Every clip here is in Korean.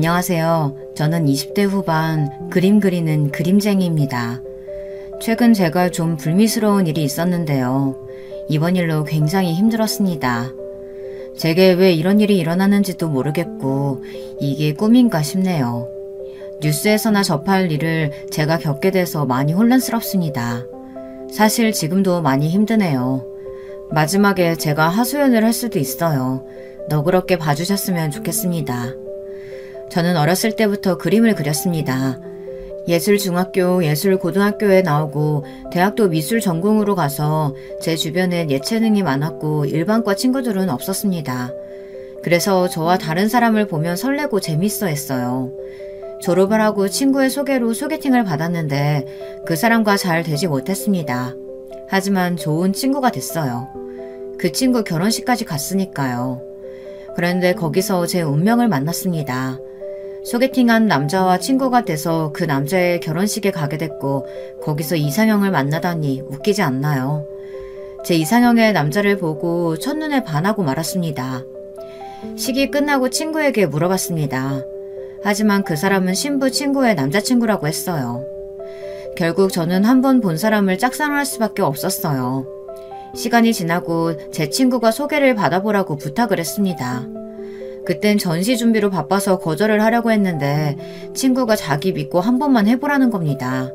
안녕하세요. 저는 20대 후반 그림 그리는 그림쟁이입니다. 최근 제가 좀 불미스러운 일이 있었는데요. 이번 일로 굉장히 힘들었습니다. 제게 왜 이런 일이 일어나는지도 모르겠고 이게 꿈인가 싶네요. 뉴스에서나 접할 일을 제가 겪게 돼서 많이 혼란스럽습니다. 사실 지금도 많이 힘드네요. 마지막에 제가 하소연을 할 수도 있어요. 너그럽게 봐주셨으면 좋겠습니다. 저는 어렸을 때부터 그림을 그렸습니다. 예술중학교, 예술고등학교에 나오고 대학도 미술 전공으로 가서 제 주변엔 예체능이 많았고 일반과 친구들은 없었습니다. 그래서 저와 다른 사람을 보면 설레고 재밌어 했어요. 졸업을 하고 친구의 소개로 소개팅을 받았는데 그 사람과 잘 되지 못했습니다. 하지만 좋은 친구가 됐어요. 그 친구 결혼식까지 갔으니까요. 그런데 거기서 제 운명을 만났습니다. 소개팅한 남자와 친구가 돼서 그 남자의 결혼식에 가게 됐고 거기서 이상형을 만나다니 웃기지 않나요? 제 이상형의 남자를 보고 첫눈에 반하고 말았습니다. 식이 끝나고 친구에게 물어봤습니다. 하지만 그 사람은 신부 친구의 남자친구라고 했어요. 결국 저는 한 번 본 사람을 짝사랑할 수밖에 없었어요. 시간이 지나고 제 친구가 소개를 받아보라고 부탁을 했습니다. 그땐 전시 준비로 바빠서 거절을 하려고 했는데 친구가 자기 믿고 한 번만 해보라는 겁니다.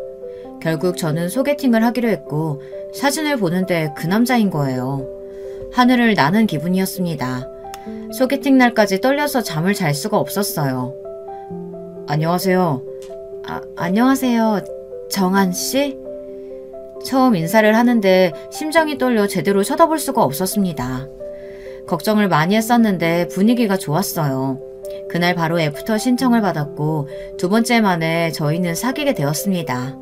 결국 저는 소개팅을 하기로 했고 사진을 보는데 그 남자인 거예요. 하늘을 나는 기분이었습니다. 소개팅 날까지 떨려서 잠을 잘 수가 없었어요. 안녕하세요. 안녕하세요. 정한씨? 처음 인사를 하는데 심장이 떨려 제대로 쳐다볼 수가 없었습니다. 걱정을 많이 했었는데 분위기가 좋았어요. 그날 바로 애프터 신청을 받았고 두 번째 만에 저희는 사귀게 되었습니다.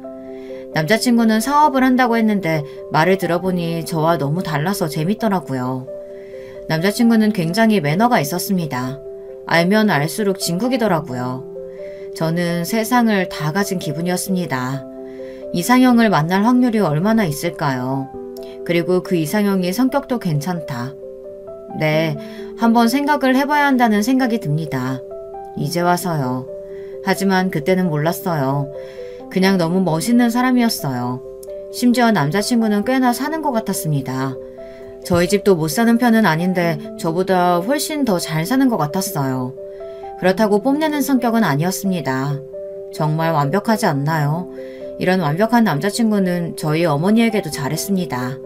남자친구는 사업을 한다고 했는데 말을 들어보니 저와 너무 달라서 재밌더라고요. 남자친구는 굉장히 매너가 있었습니다. 알면 알수록 진국이더라고요. 저는 세상을 다 가진 기분이었습니다. 이상형을 만날 확률이 얼마나 있을까요? 그리고 그 이상형이 성격도 괜찮다. 네, 한번 생각을 해봐야 한다는 생각이 듭니다. 이제 와서요. 하지만 그때는 몰랐어요. 그냥 너무 멋있는 사람이었어요. 심지어 남자친구는 꽤나 사는 것 같았습니다. 저희 집도 못 사는 편은 아닌데 저보다 훨씬 더 잘 사는 것 같았어요. 그렇다고 뽐내는 성격은 아니었습니다. 정말 완벽하지 않나요? 이런 완벽한 남자친구는 저희 어머니에게도 잘했습니다.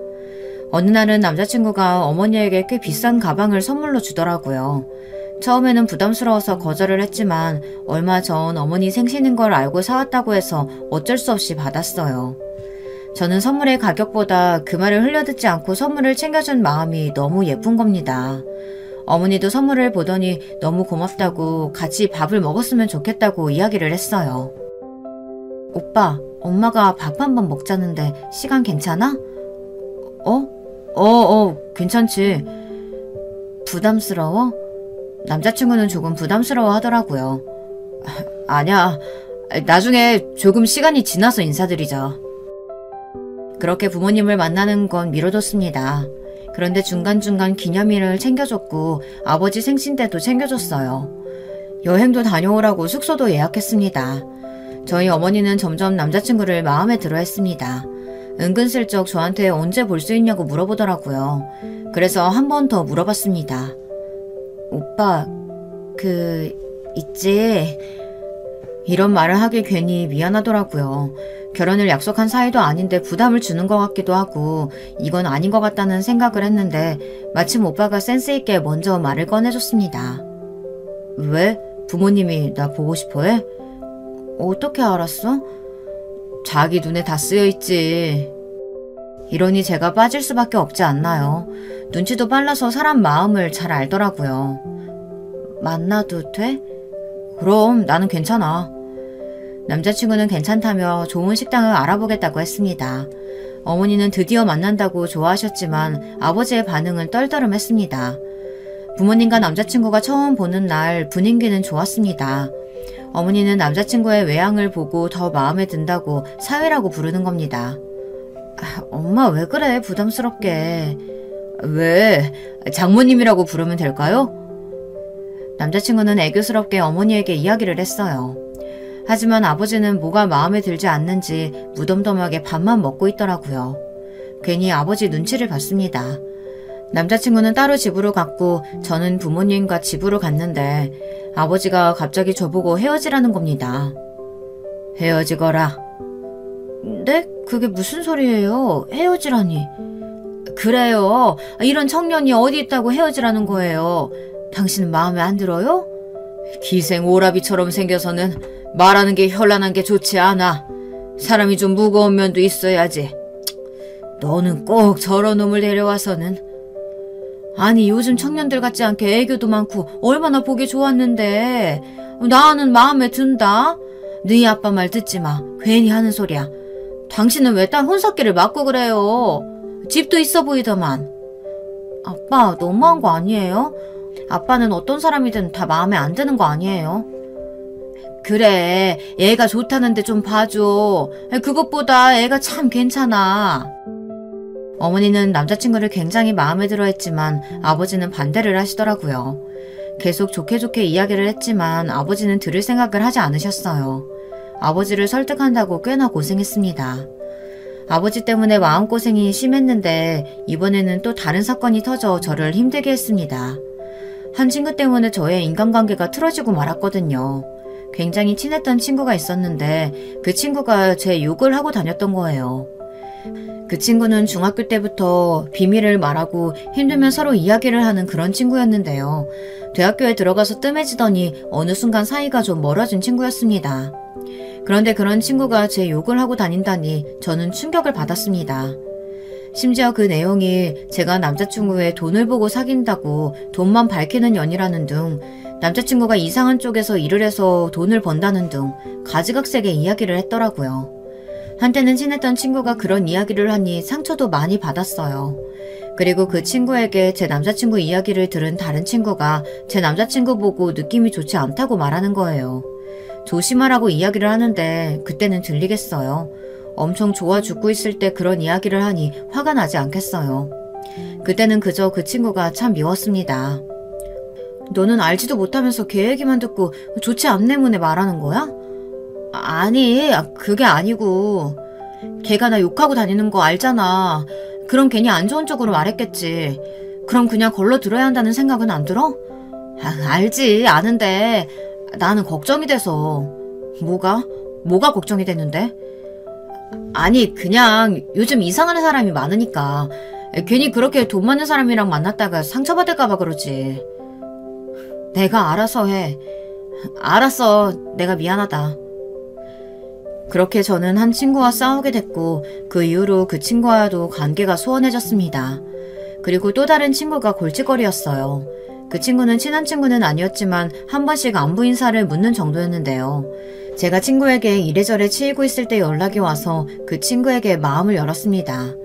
어느 날은 남자친구가 어머니에게 꽤 비싼 가방을 선물로 주더라고요. 처음에는 부담스러워서 거절을 했지만 얼마 전 어머니 생신인 걸 알고 사왔다고 해서 어쩔 수 없이 받았어요. 저는 선물의 가격보다 그 말을 흘려듣지 않고 선물을 챙겨준 마음이 너무 예쁜 겁니다. 어머니도 선물을 보더니 너무 고맙다고 같이 밥을 먹었으면 좋겠다고 이야기를 했어요. 오빠, 엄마가 밥 한 번 먹자는데 시간 괜찮아? 괜찮지. 부담스러워? 남자친구는 조금 부담스러워 하더라고요. 아니야. 나중에 조금 시간이 지나서 인사드리자. 그렇게 부모님을 만나는 건 미뤄뒀습니다. 그런데 중간중간 기념일을 챙겨줬고 아버지 생신 때도 챙겨줬어요. 여행도 다녀오라고 숙소도 예약했습니다. 저희 어머니는 점점 남자친구를 마음에 들어 했습니다. 은근슬쩍 저한테 언제 볼 수 있냐고 물어보더라고요. 그래서 한 번 더 물어봤습니다. 오빠, 있지? 이런 말을 하기 괜히 미안하더라고요. 결혼을 약속한 사이도 아닌데 부담을 주는 것 같기도 하고 이건 아닌 것 같다는 생각을 했는데 마침 오빠가 센스 있게 먼저 말을 꺼내줬습니다. 왜? 부모님이 나 보고 싶어 해? 어떻게 알았어? 자기 눈에 다 쓰여있지. 이러니 제가 빠질 수밖에 없지 않나요? 눈치도 빨라서 사람 마음을 잘 알더라고요. 만나도 돼? 그럼 나는 괜찮아. 남자친구는 괜찮다며 좋은 식당을 알아보겠다고 했습니다. 어머니는 드디어 만난다고 좋아하셨지만 아버지의 반응은 떨떠름했습니다. 부모님과 남자친구가 처음 보는 날 분위기는 좋았습니다. 어머니는 남자친구의 외양을 보고 더 마음에 든다고 사위라고 부르는 겁니다. 엄마 왜 그래 부담스럽게. 왜? 장모님이라고 부르면 될까요? 남자친구는 애교스럽게 어머니에게 이야기를 했어요. 하지만 아버지는 뭐가 마음에 들지 않는지 무덤덤하게 밥만 먹고 있더라고요. 괜히 아버지 눈치를 봤습니다. 남자친구는 따로 집으로 갔고 저는 부모님과 집으로 갔는데 아버지가 갑자기 저보고 헤어지라는 겁니다. 헤어지거라. 네? 그게 무슨 소리예요? 헤어지라니. 그래요. 이런 청년이 어디 있다고 헤어지라는 거예요. 당신은 마음에 안 들어요? 기생 오라비처럼 생겨서는 말하는 게 현란한 게 좋지 않아. 사람이 좀 무거운 면도 있어야지. 너는 꼭 저런 놈을 데려와서는. 아니 요즘 청년들 같지 않게 애교도 많고 얼마나 보기 좋았는데 나는 마음에 든다. 너희 아빠 말 듣지 마. 괜히 하는 소리야. 당신은 왜 딸 혼사끼를 맞고 그래요? 집도 있어 보이더만. 아빠 너무한 거 아니에요? 아빠는 어떤 사람이든 다 마음에 안 드는 거 아니에요? 그래 애가 좋다는데 좀 봐줘. 그것보다 애가 참 괜찮아. 어머니는 남자친구를 굉장히 마음에 들어 했지만 아버지는 반대를 하시더라고요. 계속 좋게 좋게 이야기를 했지만 아버지는 들을 생각을 하지 않으셨어요. 아버지를 설득한다고 꽤나 고생했습니다. 아버지 때문에 마음고생이 심했는데 이번에는 또 다른 사건이 터져 저를 힘들게 했습니다. 한 친구 때문에 저의 인간관계가 틀어지고 말았거든요. 굉장히 친했던 친구가 있었는데 그 친구가 제 욕을 하고 다녔던 거예요. 그 친구는 중학교 때부터 비밀을 말하고 힘들면 서로 이야기를 하는 그런 친구였는데요. 대학교에 들어가서 뜸해지더니 어느 순간 사이가 좀 멀어진 친구였습니다. 그런데 그런 친구가 제 욕을 하고 다닌다니 저는 충격을 받았습니다. 심지어 그 내용이 제가 남자친구의 돈을 보고 사귄다고 돈만 밝히는 연이라는 등 남자친구가 이상한 쪽에서 일을 해서 돈을 번다는 등 가지각색의 이야기를 했더라고요. 한때는 친했던 친구가 그런 이야기를 하니 상처도 많이 받았어요. 그리고 그 친구에게 제 남자친구 이야기를 들은 다른 친구가 제 남자친구 보고 느낌이 좋지 않다고 말하는 거예요. 조심하라고 이야기를 하는데 그때는 들리겠어요. 엄청 좋아 죽고 있을 때 그런 이야기를 하니 화가 나지 않겠어요. 그때는 그저 그 친구가 참 미웠습니다. 너는 알지도 못하면서 걔 얘기만 듣고 좋지 않네 문에 말하는 거야? 아니, 그게 아니고 걔가 나 욕하고 다니는 거 알잖아. 그럼 괜히 안 좋은 쪽으로 말했겠지. 그럼 그냥 걸러 들어야 한다는 생각은 안 들어? 알지, 아는데 나는 걱정이 돼서. 뭐가 걱정이 됐는데? 아니 그냥 요즘 이상한 사람이 많으니까 괜히 그렇게 돈 많은 사람이랑 만났다가 상처받을까봐 그러지. 내가 알아서 해. 알았어. 내가 미안하다. 그렇게 저는 한 친구와 싸우게 됐고 그 이후로 그 친구와도 관계가 소원해졌습니다. 그리고 또 다른 친구가 골칫거리였어요. 그 친구는 친한 친구는 아니었지만 한 번씩 안부 인사를 묻는 정도였는데요. 제가 친구에게 이래저래 치이고 있을 때 연락이 와서 그 친구에게 마음을 열었습니다.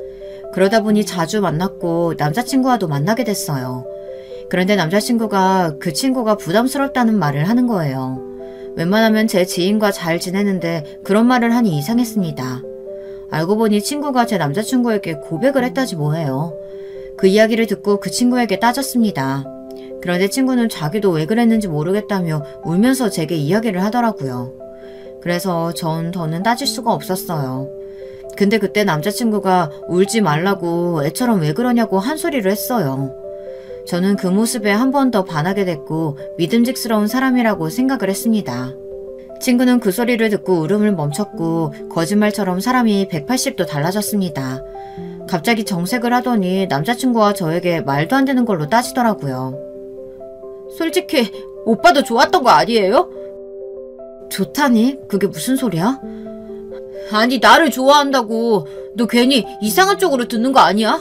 그러다 보니 자주 만났고 남자친구와도 만나게 됐어요. 그런데 남자친구가 그 친구가 부담스럽다는 말을 하는 거예요. 웬만하면 제 지인과 잘 지내는데 그런 말을 하니 이상했습니다. 알고 보니 친구가 제 남자친구에게 고백을 했다지 뭐예요. 그 이야기를 듣고 그 친구에게 따졌습니다. 그런데 친구는 자기도 왜 그랬는지 모르겠다며 울면서 제게 이야기를 하더라고요. 그래서 전 더는 따질 수가 없었어요. 근데 그때 남자친구가 울지 말라고 애처럼 왜 그러냐고 한 소리를 했어요. 저는 그 모습에 한 번 더 반하게 됐고 믿음직스러운 사람이라고 생각을 했습니다. 친구는 그 소리를 듣고 울음을 멈췄고 거짓말처럼 사람이 180도 달라졌습니다. 갑자기 정색을 하더니 남자친구와 저에게 말도 안 되는 걸로 따지더라고요. 솔직히 오빠도 좋았던 거 아니에요? 좋다니? 그게 무슨 소리야? 아니 나를 좋아한다고 너 괜히 이상한 쪽으로 듣는 거 아니야?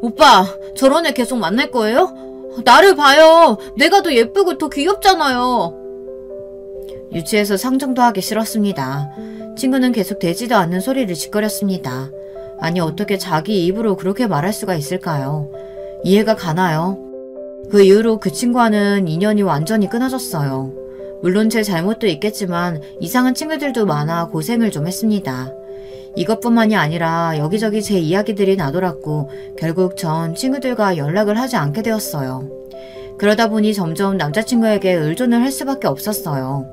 오빠 저런 애 계속 만날 거예요? 나를 봐요. 내가 더 예쁘고 더 귀엽잖아요. 유치해서 상정도 하기 싫었습니다. 친구는 계속 되지도 않는 소리를 짓거렸습니다. 아니 어떻게 자기 입으로 그렇게 말할 수가 있을까요? 이해가 가나요? 그 이후로 그 친구와는 인연이 완전히 끊어졌어요. 물론 제 잘못도 있겠지만 이상한 친구들도 많아 고생을 좀 했습니다. 이것뿐만이 아니라 여기저기 제 이야기들이 나돌았고 결국 전 친구들과 연락을 하지 않게 되었어요. 그러다 보니 점점 남자친구에게 의존을 할 수밖에 없었어요.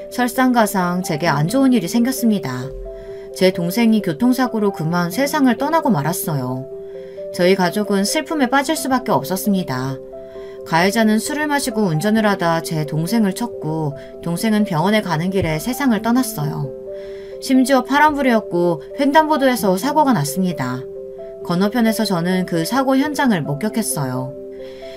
설상가상 제게 안 좋은 일이 생겼습니다. 제 동생이 교통사고로 그만 세상을 떠나고 말았어요. 저희 가족은 슬픔에 빠질 수밖에 없었습니다. 가해자는 술을 마시고 운전을 하다 제 동생을 쳤고 동생은 병원에 가는 길에 세상을 떠났어요. 심지어 파란불이었고 횡단보도에서 사고가 났습니다. 건너편에서 저는 그 사고 현장을 목격했어요.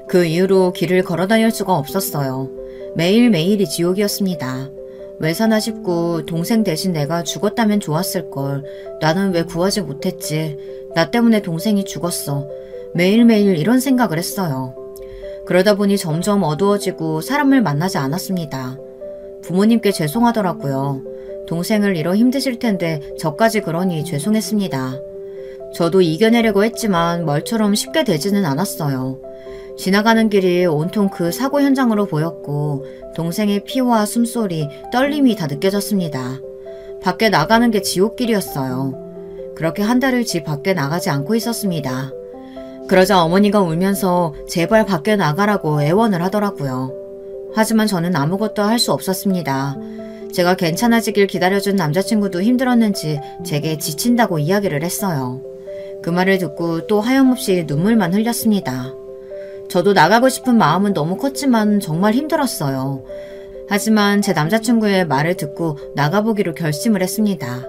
그 이후로 길을 걸어다닐 수가 없었어요. 매일매일이 지옥이었습니다. 왜 사나 싶고 동생 대신 내가 죽었다면 좋았을걸. 나는 왜 구하지 못했지. 나 때문에 동생이 죽었어. 매일매일 이런 생각을 했어요. 그러다 보니 점점 어두워지고 사람을 만나지 않았습니다. 부모님께 죄송하더라고요. 동생을 잃어 힘드실 텐데 저까지 그러니 죄송했습니다. 저도 이겨내려고 했지만 말처럼 쉽게 되지는 않았어요. 지나가는 길이 온통 그 사고 현장으로 보였고 동생의 피와 숨소리, 떨림이 다 느껴졌습니다. 밖에 나가는 게 지옥길이었어요. 그렇게 한 달을 집 밖에 나가지 않고 있었습니다. 그러자 어머니가 울면서 제발 밖에 나가라고 애원을 하더라고요. 하지만 저는 아무것도 할 수 없었습니다. 제가 괜찮아지길 기다려준 남자친구도 힘들었는지 제게 지친다고 이야기를 했어요. 그 말을 듣고 또 하염없이 눈물만 흘렸습니다. 저도 나가고 싶은 마음은 너무 컸지만 정말 힘들었어요. 하지만 제 남자친구의 말을 듣고 나가보기로 결심을 했습니다.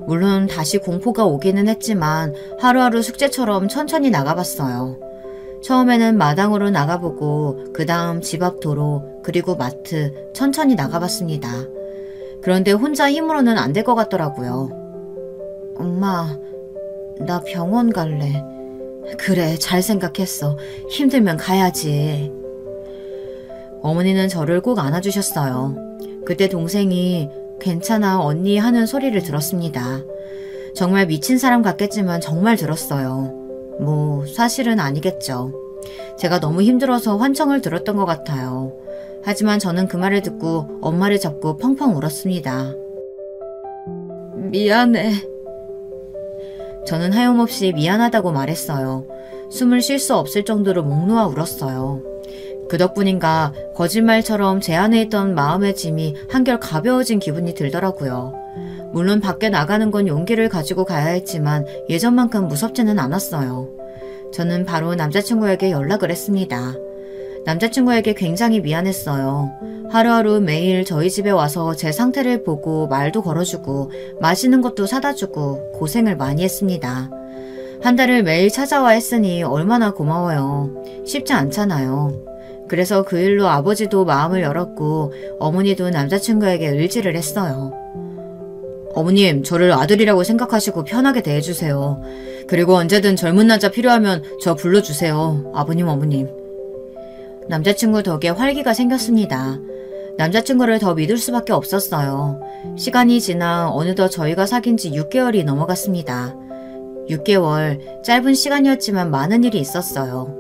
물론 다시 공포가 오기는 했지만 하루하루 숙제처럼 천천히 나가봤어요. 처음에는 마당으로 나가보고 그 다음 집 앞 도로 그리고 마트 천천히 나가봤습니다. 그런데 혼자 힘으로는 안 될 것 같더라고요. 엄마, 나 병원 갈래. 그래, 잘 생각했어. 힘들면 가야지. 어머니는 저를 꼭 안아주셨어요. 그때 동생이 괜찮아 언니 하는 소리를 들었습니다. 정말 미친 사람 같겠지만 정말 들었어요. 뭐 사실은 아니겠죠. 제가 너무 힘들어서 환청을 들었던 것 같아요. 하지만 저는 그 말을 듣고 엄마를 잡고 펑펑 울었습니다. 미안해. 저는 하염없이 미안하다고 말했어요. 숨을 쉴 수 없을 정도로 목 놓아 울었어요. 그 덕분인가 거짓말처럼 제 안에 있던 마음의 짐이 한결 가벼워진 기분이 들더라고요. 물론 밖에 나가는 건 용기를 가지고 가야 했지만 예전만큼 무섭지는 않았어요. 저는 바로 남자친구에게 연락을 했습니다. 남자친구에게 굉장히 미안했어요. 하루하루 매일 저희 집에 와서 제 상태를 보고 말도 걸어주고 맛있는 것도 사다주고 고생을 많이 했습니다. 한 달을 매일 찾아와 했으니 얼마나 고마워요. 쉽지 않잖아요. 그래서 그 일로 아버지도 마음을 열었고 어머니도 남자친구에게 의지를 했어요. 어머님, 저를 아들이라고 생각하시고 편하게 대해주세요. 그리고 언제든 젊은 남자 필요하면 저 불러주세요. 아버님, 어머님. 남자친구 덕에 활기가 생겼습니다. 남자친구를 더 믿을 수밖에 없었어요. 시간이 지나 어느덧 저희가 사귄 지 6개월이 넘어갔습니다. 6개월, 짧은 시간이었지만 많은 일이 있었어요.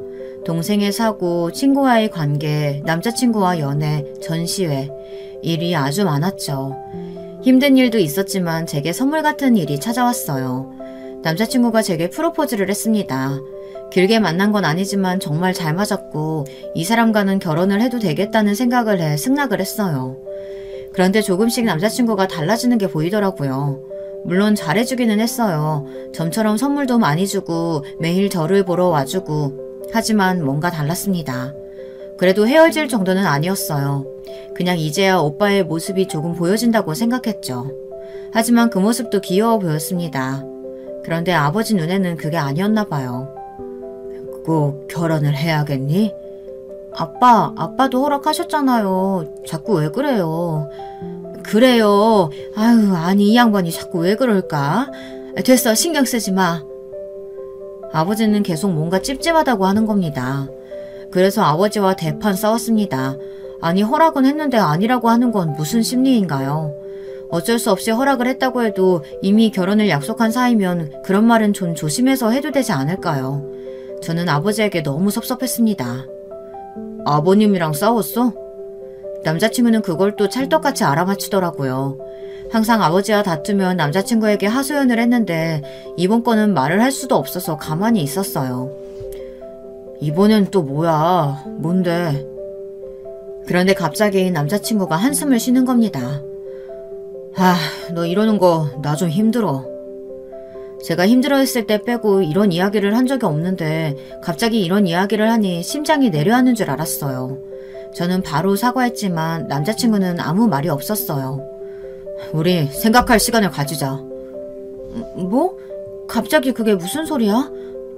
동생의 사고, 친구와의 관계, 남자친구와 연애, 전시회, 일이 아주 많았죠. 힘든 일도 있었지만 제게 선물 같은 일이 찾아왔어요. 남자친구가 제게 프로포즈를 했습니다. 길게 만난 건 아니지만 정말 잘 맞았고 이 사람과는 결혼을 해도 되겠다는 생각을 해 승낙을 했어요. 그런데 조금씩 남자친구가 달라지는 게 보이더라고요. 물론 잘해주기는 했어요. 점처럼 선물도 많이 주고 매일 저를 보러 와주고 하지만 뭔가 달랐습니다. 그래도 헤어질 정도는 아니었어요. 그냥 이제야 오빠의 모습이 조금 보여진다고 생각했죠. 하지만 그 모습도 귀여워 보였습니다. 그런데 아버지 눈에는 그게 아니었나 봐요. 꼭 결혼을 해야겠니? 아빠도 허락하셨잖아요. 자꾸 왜 그래요? 그래요. 아유, 아니 이 양반이 자꾸 왜 그럴까? 됐어, 신경 쓰지 마. 아버지는 계속 뭔가 찝찝하다고 하는 겁니다. 그래서 아버지와 대판 싸웠습니다. 아니 허락은 했는데 아니라고 하는 건 무슨 심리인가요? 어쩔 수 없이 허락을 했다고 해도 이미 결혼을 약속한 사이면 그런 말은 좀 조심해서 해도 되지 않을까요? 저는 아버지에게 너무 섭섭했습니다. 아버님이랑 싸웠어? 남자친구는 그걸 또 찰떡같이 알아맞히더라고요. 항상 아버지와 다투면 남자친구에게 하소연을 했는데 이번 건은 말을 할 수도 없어서 가만히 있었어요. 이번엔 또 뭐야? 뭔데? 그런데 갑자기 남자친구가 한숨을 쉬는 겁니다. 너 이러는 거 나 좀 힘들어. 제가 힘들어했을 때 빼고 이런 이야기를 한 적이 없는데 갑자기 이런 이야기를 하니 심장이 내려앉는 줄 알았어요. 저는 바로 사과했지만 남자친구는 아무 말이 없었어요. 우리 생각할 시간을 가지자. 뭐? 갑자기 그게 무슨 소리야?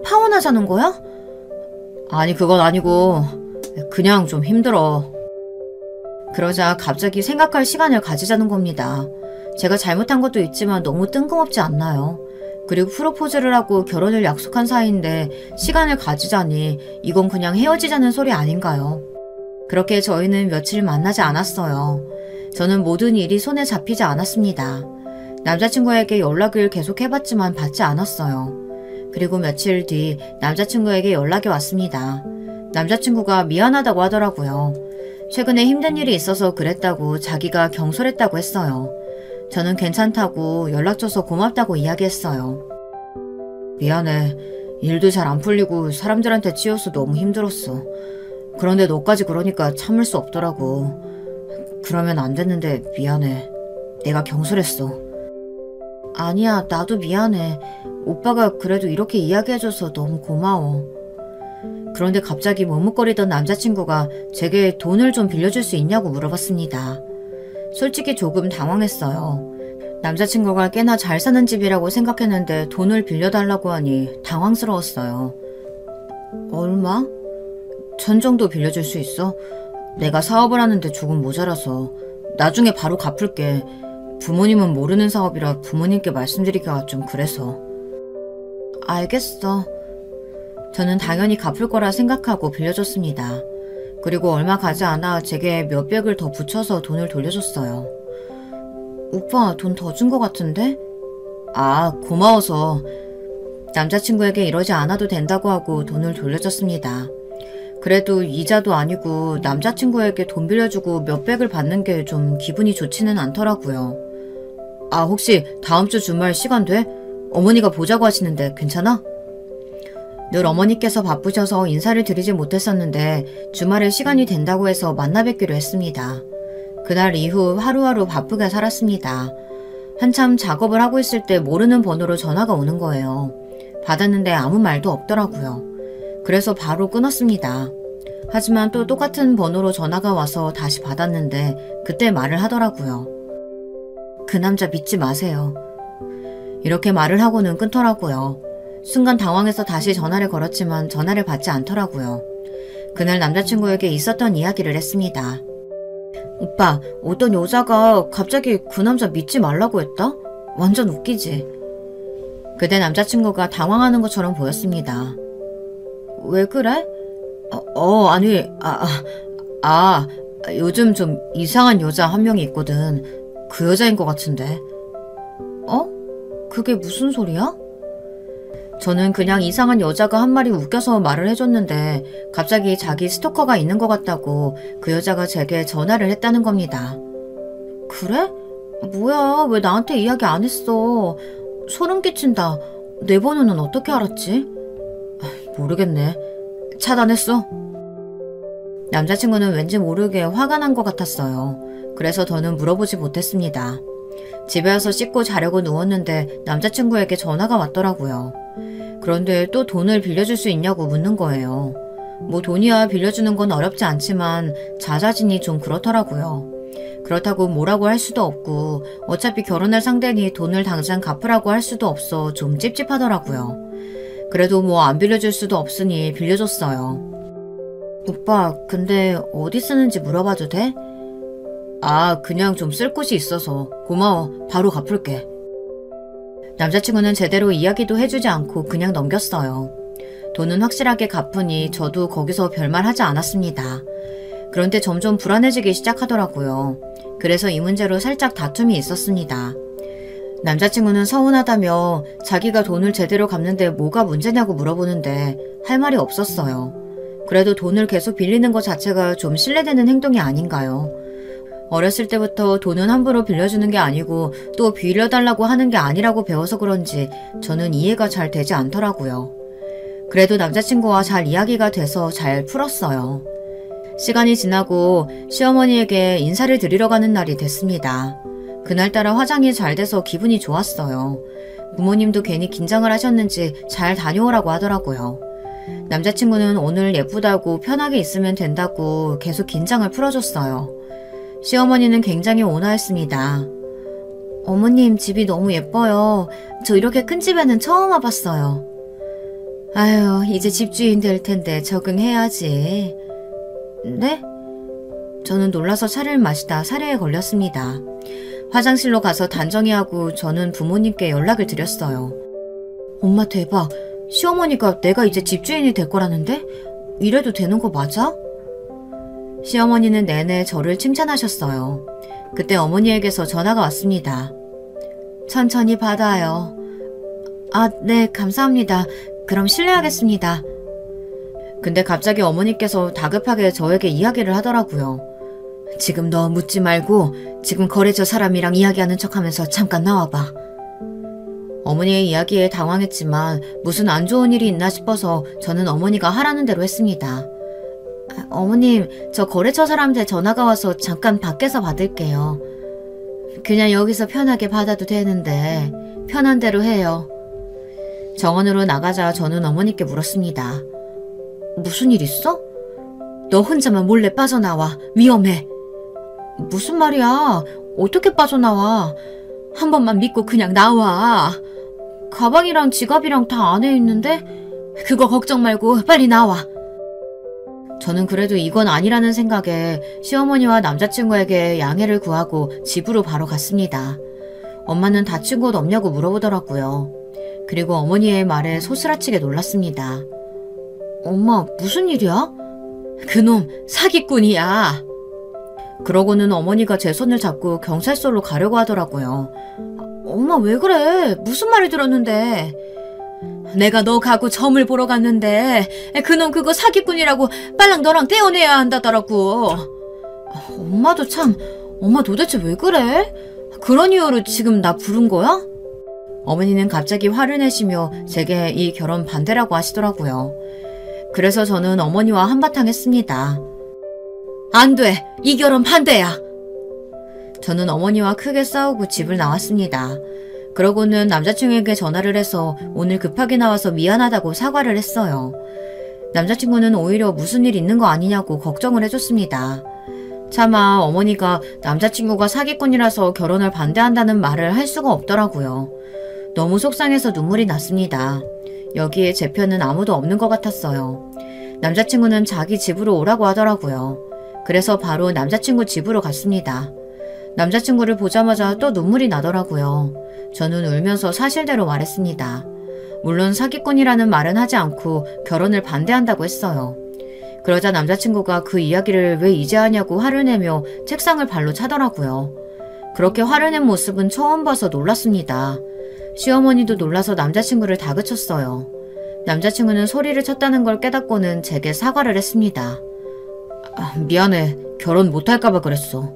파혼하자는 거야? 아니 그건 아니고 그냥 좀 힘들어. 그러자 갑자기 생각할 시간을 가지자는 겁니다. 제가 잘못한 것도 있지만 너무 뜬금없지 않나요? 그리고 프로포즈를 하고 결혼을 약속한 사이인데 시간을 가지자니 이건 그냥 헤어지자는 소리 아닌가요? 그렇게 저희는 며칠 만나지 않았어요. 저는 모든 일이 손에 잡히지 않았습니다. 남자친구에게 연락을 계속 해봤지만 받지 않았어요. 그리고 며칠 뒤 남자친구에게 연락이 왔습니다. 남자친구가 미안하다고 하더라고요. 최근에 힘든 일이 있어서 그랬다고 자기가 경솔했다고 했어요. 저는 괜찮다고 연락 줘서 고맙다고 이야기했어요. 미안해. 일도 잘 안 풀리고 사람들한테 치여서 너무 힘들었어. 그런데 너까지 그러니까 참을 수 없더라고. 그러면 안 됐는데 미안해. 내가 경솔했어. 아니야, 나도 미안해. 오빠가 그래도 이렇게 이야기해줘서 너무 고마워. 그런데 갑자기 머뭇거리던 남자친구가 제게 돈을 좀 빌려줄 수 있냐고 물어봤습니다. 솔직히 조금 당황했어요. 남자친구가 꽤나 잘 사는 집이라고 생각했는데 돈을 빌려달라고 하니 당황스러웠어요. 얼마? 1,000 정도 빌려줄 수 있어? 내가 사업을 하는데 조금 모자라서 나중에 바로 갚을게. 부모님은 모르는 사업이라 부모님께 말씀드리기가 좀 그래서. 알겠어. 저는 당연히 갚을 거라 생각하고 빌려줬습니다. 그리고 얼마 가지 않아 제게 몇백을 더 붙여서 돈을 돌려줬어요. 오빠 돈 더 준 거 같은데? 고마워서. 남자친구에게 이러지 않아도 된다고 하고 돈을 돌려줬습니다. 그래도 이자도 아니고 남자친구에게 돈 빌려주고 몇백을 받는 게 좀 기분이 좋지는 않더라고요. 혹시 다음 주 주말 시간 돼? 어머니가 보자고 하시는데 괜찮아? 늘 어머니께서 바쁘셔서 인사를 드리지 못했었는데 주말에 시간이 된다고 해서 만나 뵙기로 했습니다. 그날 이후 하루하루 바쁘게 살았습니다. 한참 작업을 하고 있을 때 모르는 번호로 전화가 오는 거예요. 받았는데 아무 말도 없더라고요. 그래서 바로 끊었습니다. 하지만 또 똑같은 번호로 전화가 와서 다시 받았는데 그때 말을 하더라고요. 그 남자 믿지 마세요. 이렇게 말을 하고는 끊더라고요. 순간 당황해서 다시 전화를 걸었지만 전화를 받지 않더라고요. 그날 남자친구에게 있었던 이야기를 했습니다. 오빠, 어떤 여자가 갑자기 그 남자 믿지 말라고 했다? 완전 웃기지? 그때 남자친구가 당황하는 것처럼 보였습니다. 왜 그래? 요즘 좀 이상한 여자 한 명이 있거든. 그 여자인 것 같은데. 그게 무슨 소리야? 저는 그냥 이상한 여자가 한 말이 웃겨서 말을 해줬는데 갑자기 자기 스토커가 있는 것 같다고 그 여자가 제게 전화를 했다는 겁니다. 그래? 뭐야, 왜 나한테 이야기 안 했어? 소름 끼친다. 내 번호는 어떻게 알았지? 모르겠네. 차단했어? 남자친구는 왠지 모르게 화가 난 것 같았어요. 그래서 더는 물어보지 못했습니다. 집에 와서 씻고 자려고 누웠는데 남자친구에게 전화가 왔더라고요. 그런데 또 돈을 빌려줄 수 있냐고 묻는 거예요. 뭐 돈이야 빌려주는 건 어렵지 않지만 자자진이 좀 그렇더라고요. 그렇다고 뭐라고 할 수도 없고 어차피 결혼할 상대니 돈을 당장 갚으라고 할 수도 없어 좀 찝찝하더라고요. 그래도 뭐 안 빌려줄 수도 없으니 빌려줬어요. 오빠, 근데 어디 쓰는지 물어봐도 돼? 그냥 좀 쓸 곳이 있어서. 고마워. 바로 갚을게. 남자친구는 제대로 이야기도 해주지 않고 그냥 넘겼어요. 돈은 확실하게 갚으니 저도 거기서 별말 하지 않았습니다. 그런데 점점 불안해지기 시작하더라고요. 그래서 이 문제로 살짝 다툼이 있었습니다. 남자친구는 서운하다며 자기가 돈을 제대로 갚는데 뭐가 문제냐고 물어보는데 할 말이 없었어요. 그래도 돈을 계속 빌리는 것 자체가 좀 신뢰되는 행동이 아닌가요? 어렸을 때부터 돈은 함부로 빌려주는 게 아니고 또 빌려달라고 하는 게 아니라고 배워서 그런지 저는 이해가 잘 되지 않더라고요. 그래도 남자친구와 잘 이야기가 돼서 잘 풀었어요. 시간이 지나고 시어머니에게 인사를 드리러 가는 날이 됐습니다. 그날따라 화장이 잘 돼서 기분이 좋았어요. 부모님도 괜히 긴장을 하셨는지 잘 다녀오라고 하더라고요. 남자친구는 오늘 예쁘다고 편하게 있으면 된다고 계속 긴장을 풀어줬어요. 시어머니는 굉장히 온화했습니다. 어머님 집이 너무 예뻐요. 저 이렇게 큰 집에는 처음 와봤어요. 아유, 이제 집주인 될 텐데 적응해야지. 네? 저는 놀라서 차를 마시다 사례에 걸렸습니다. 화장실로 가서 단정히하고 저는 부모님께 연락을 드렸어요. 엄마 대박. 시어머니가 내가 이제 집주인이 될 거라는데? 이래도 되는 거 맞아? 시어머니는 내내 저를 칭찬하셨어요. 그때 어머니에게서 전화가 왔습니다. 천천히 받아요. 아, 네, 감사합니다. 그럼 실례하겠습니다. 근데 갑자기 어머니께서 다급하게 저에게 이야기를 하더라고요. 지금 너 묻지 말고 지금 거래처 사람이랑 이야기하는 척하면서 잠깐 나와봐. 어머니의 이야기에 당황했지만 무슨 안 좋은 일이 있나 싶어서 저는 어머니가 하라는 대로 했습니다. 어머님, 저 거래처 사람한테 전화가 와서 잠깐 밖에서 받을게요. 그냥 여기서 편하게 받아도 되는데 편한 대로 해요. 정원으로 나가자 저는 어머니께 물었습니다. 무슨 일 있어? 너 혼자만 몰래 빠져나와. 위험해. 무슨 말이야? 어떻게 빠져나와? 한 번만 믿고 그냥 나와. 가방이랑 지갑이랑 다 안에 있는데? 그거 걱정 말고 빨리 나와. 저는 그래도 이건 아니라는 생각에 시어머니와 남자친구에게 양해를 구하고 집으로 바로 갔습니다. 엄마는 다친 곳 없냐고 물어보더라고요. 그리고 어머니의 말에 소스라치게 놀랐습니다. 엄마, 무슨 일이야? 그놈 사기꾼이야. 그러고는 어머니가 제 손을 잡고 경찰서로 가려고 하더라고요. 엄마 왜 그래? 무슨 말을 들었는데? 내가 너 가고 점을 보러 갔는데 그놈 그거 사기꾼이라고 빨랑 너랑 떼어내야 한다더라고. 엄마도 참, 엄마 도대체 왜 그래? 그런 이유로 지금 나 부른 거야? 어머니는 갑자기 화를 내시며 제게 이 결혼 반대라고 하시더라고요. 그래서 저는 어머니와 한바탕 했습니다. 안 돼! 이 결혼 반대야! 저는 어머니와 크게 싸우고 집을 나왔습니다. 그러고는 남자친구에게 전화를 해서 오늘 급하게 나와서 미안하다고 사과를 했어요. 남자친구는 오히려 무슨 일 있는 거 아니냐고 걱정을 해줬습니다. 차마 어머니가 남자친구가 사기꾼이라서 결혼을 반대한다는 말을 할 수가 없더라고요. 너무 속상해서 눈물이 났습니다. 여기에 제 편은 아무도 없는 것 같았어요. 남자친구는 자기 집으로 오라고 하더라고요. 그래서 바로 남자친구 집으로 갔습니다. 남자친구를 보자마자 또 눈물이 나더라고요. 저는 울면서 사실대로 말했습니다. 물론 사기꾼이라는 말은 하지 않고 결혼을 반대한다고 했어요. 그러자 남자친구가 그 이야기를 왜 이제 하냐고 화를 내며 책상을 발로 차더라고요. 그렇게 화를 낸 모습은 처음 봐서 놀랐습니다. 시어머니도 놀라서 남자친구를 다그쳤어요. 남자친구는 소리를 쳤다는 걸 깨닫고는 제게 사과를 했습니다. 미안해. 결혼 못할까봐 그랬어.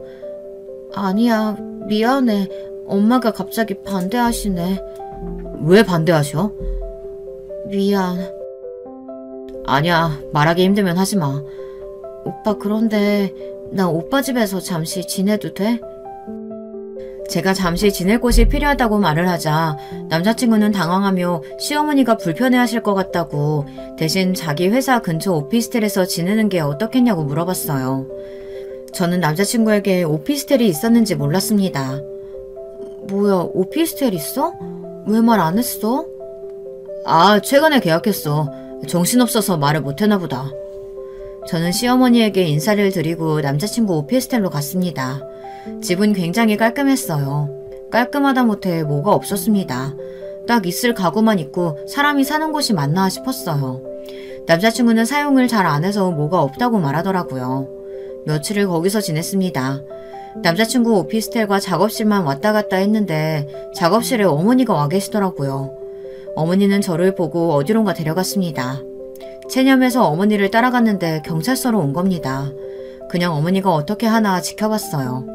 아니야, 미안해. 엄마가 갑자기 반대하시네. 왜 반대하셔? 미안. 아니야, 말하기 힘들면 하지마. 오빠, 그런데 나 오빠 집에서 잠시 지내도 돼? 제가 잠시 지낼 곳이 필요하다고 말을 하자 남자친구는 당황하며 시어머니가 불편해하실 것 같다고 대신 자기 회사 근처 오피스텔에서 지내는 게 어떻겠냐고 물어봤어요. 저는 남자친구에게 오피스텔이 있었는지 몰랐습니다. 뭐야, 오피스텔 있어? 왜 말 안 했어? 아, 최근에 계약했어. 정신없어서 말을 못했나 보다. 저는 시어머니에게 인사를 드리고 남자친구 오피스텔로 갔습니다. 집은 굉장히 깔끔했어요. 깔끔하다 못해 뭐가 없었습니다. 딱 있을 가구만 있고 사람이 사는 곳이 맞나 싶었어요. 남자친구는 사용을 잘 안 해서 뭐가 없다고 말하더라고요. 며칠을 거기서 지냈습니다. 남자친구 오피스텔과 작업실만 왔다 갔다 했는데 작업실에 어머니가 와 계시더라고요. 어머니는 저를 보고 어디론가 데려갔습니다. 체념해서 어머니를 따라갔는데 경찰서로 온 겁니다. 그냥 어머니가 어떻게 하나 지켜봤어요.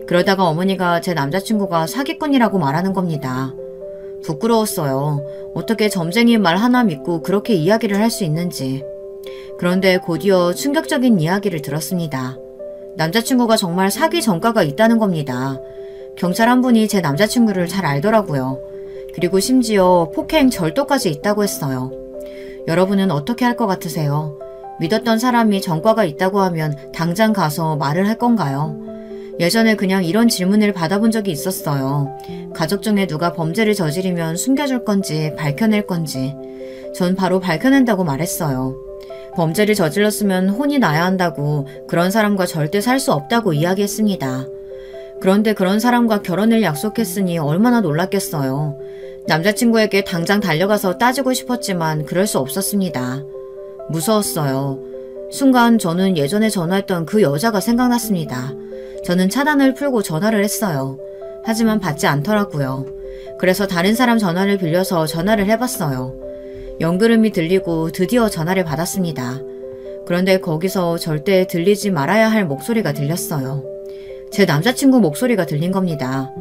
그러다가 어머니가 제 남자친구가 사기꾼이라고 말하는 겁니다. 부끄러웠어요. 어떻게 점쟁이 말 하나 믿고 그렇게 이야기를 할 수 있는지. 그런데 곧이어 충격적인 이야기를 들었습니다. 남자친구가 정말 사기 전과가 있다는 겁니다. 경찰 한 분이 제 남자친구를 잘 알더라고요. 그리고 심지어 폭행 절도까지 있다고 했어요. 여러분은 어떻게 할 것 같으세요? 믿었던 사람이 전과가 있다고 하면 당장 가서 말을 할 건가요? 예전에 그냥 이런 질문을 받아본 적이 있었어요. 가족 중에 누가 범죄를 저지르면 숨겨줄 건지 밝혀낼 건지. 전 바로 밝혀낸다고 말했어요. 범죄를 저질렀으면 혼이 나야 한다고, 그런 사람과 절대 살 수 없다고 이야기했습니다. 그런데 그런 사람과 결혼을 약속했으니 얼마나 놀랐겠어요. 남자친구에게 당장 달려가서 따지고 싶었지만 그럴 수 없었습니다. 무서웠어요. 순간 저는 예전에 전화했던 그 여자가 생각났습니다. 저는 차단을 풀고 전화를 했어요. 하지만 받지 않더라고요. 그래서 다른 사람 전화를 빌려서 전화를 해봤어요. 연그름이 들리고 드디어 전화를 받았습니다. 그런데 거기서 절대 들리지 말아야 할 목소리가 들렸어요. 제 남자친구 목소리가 들린 겁니다.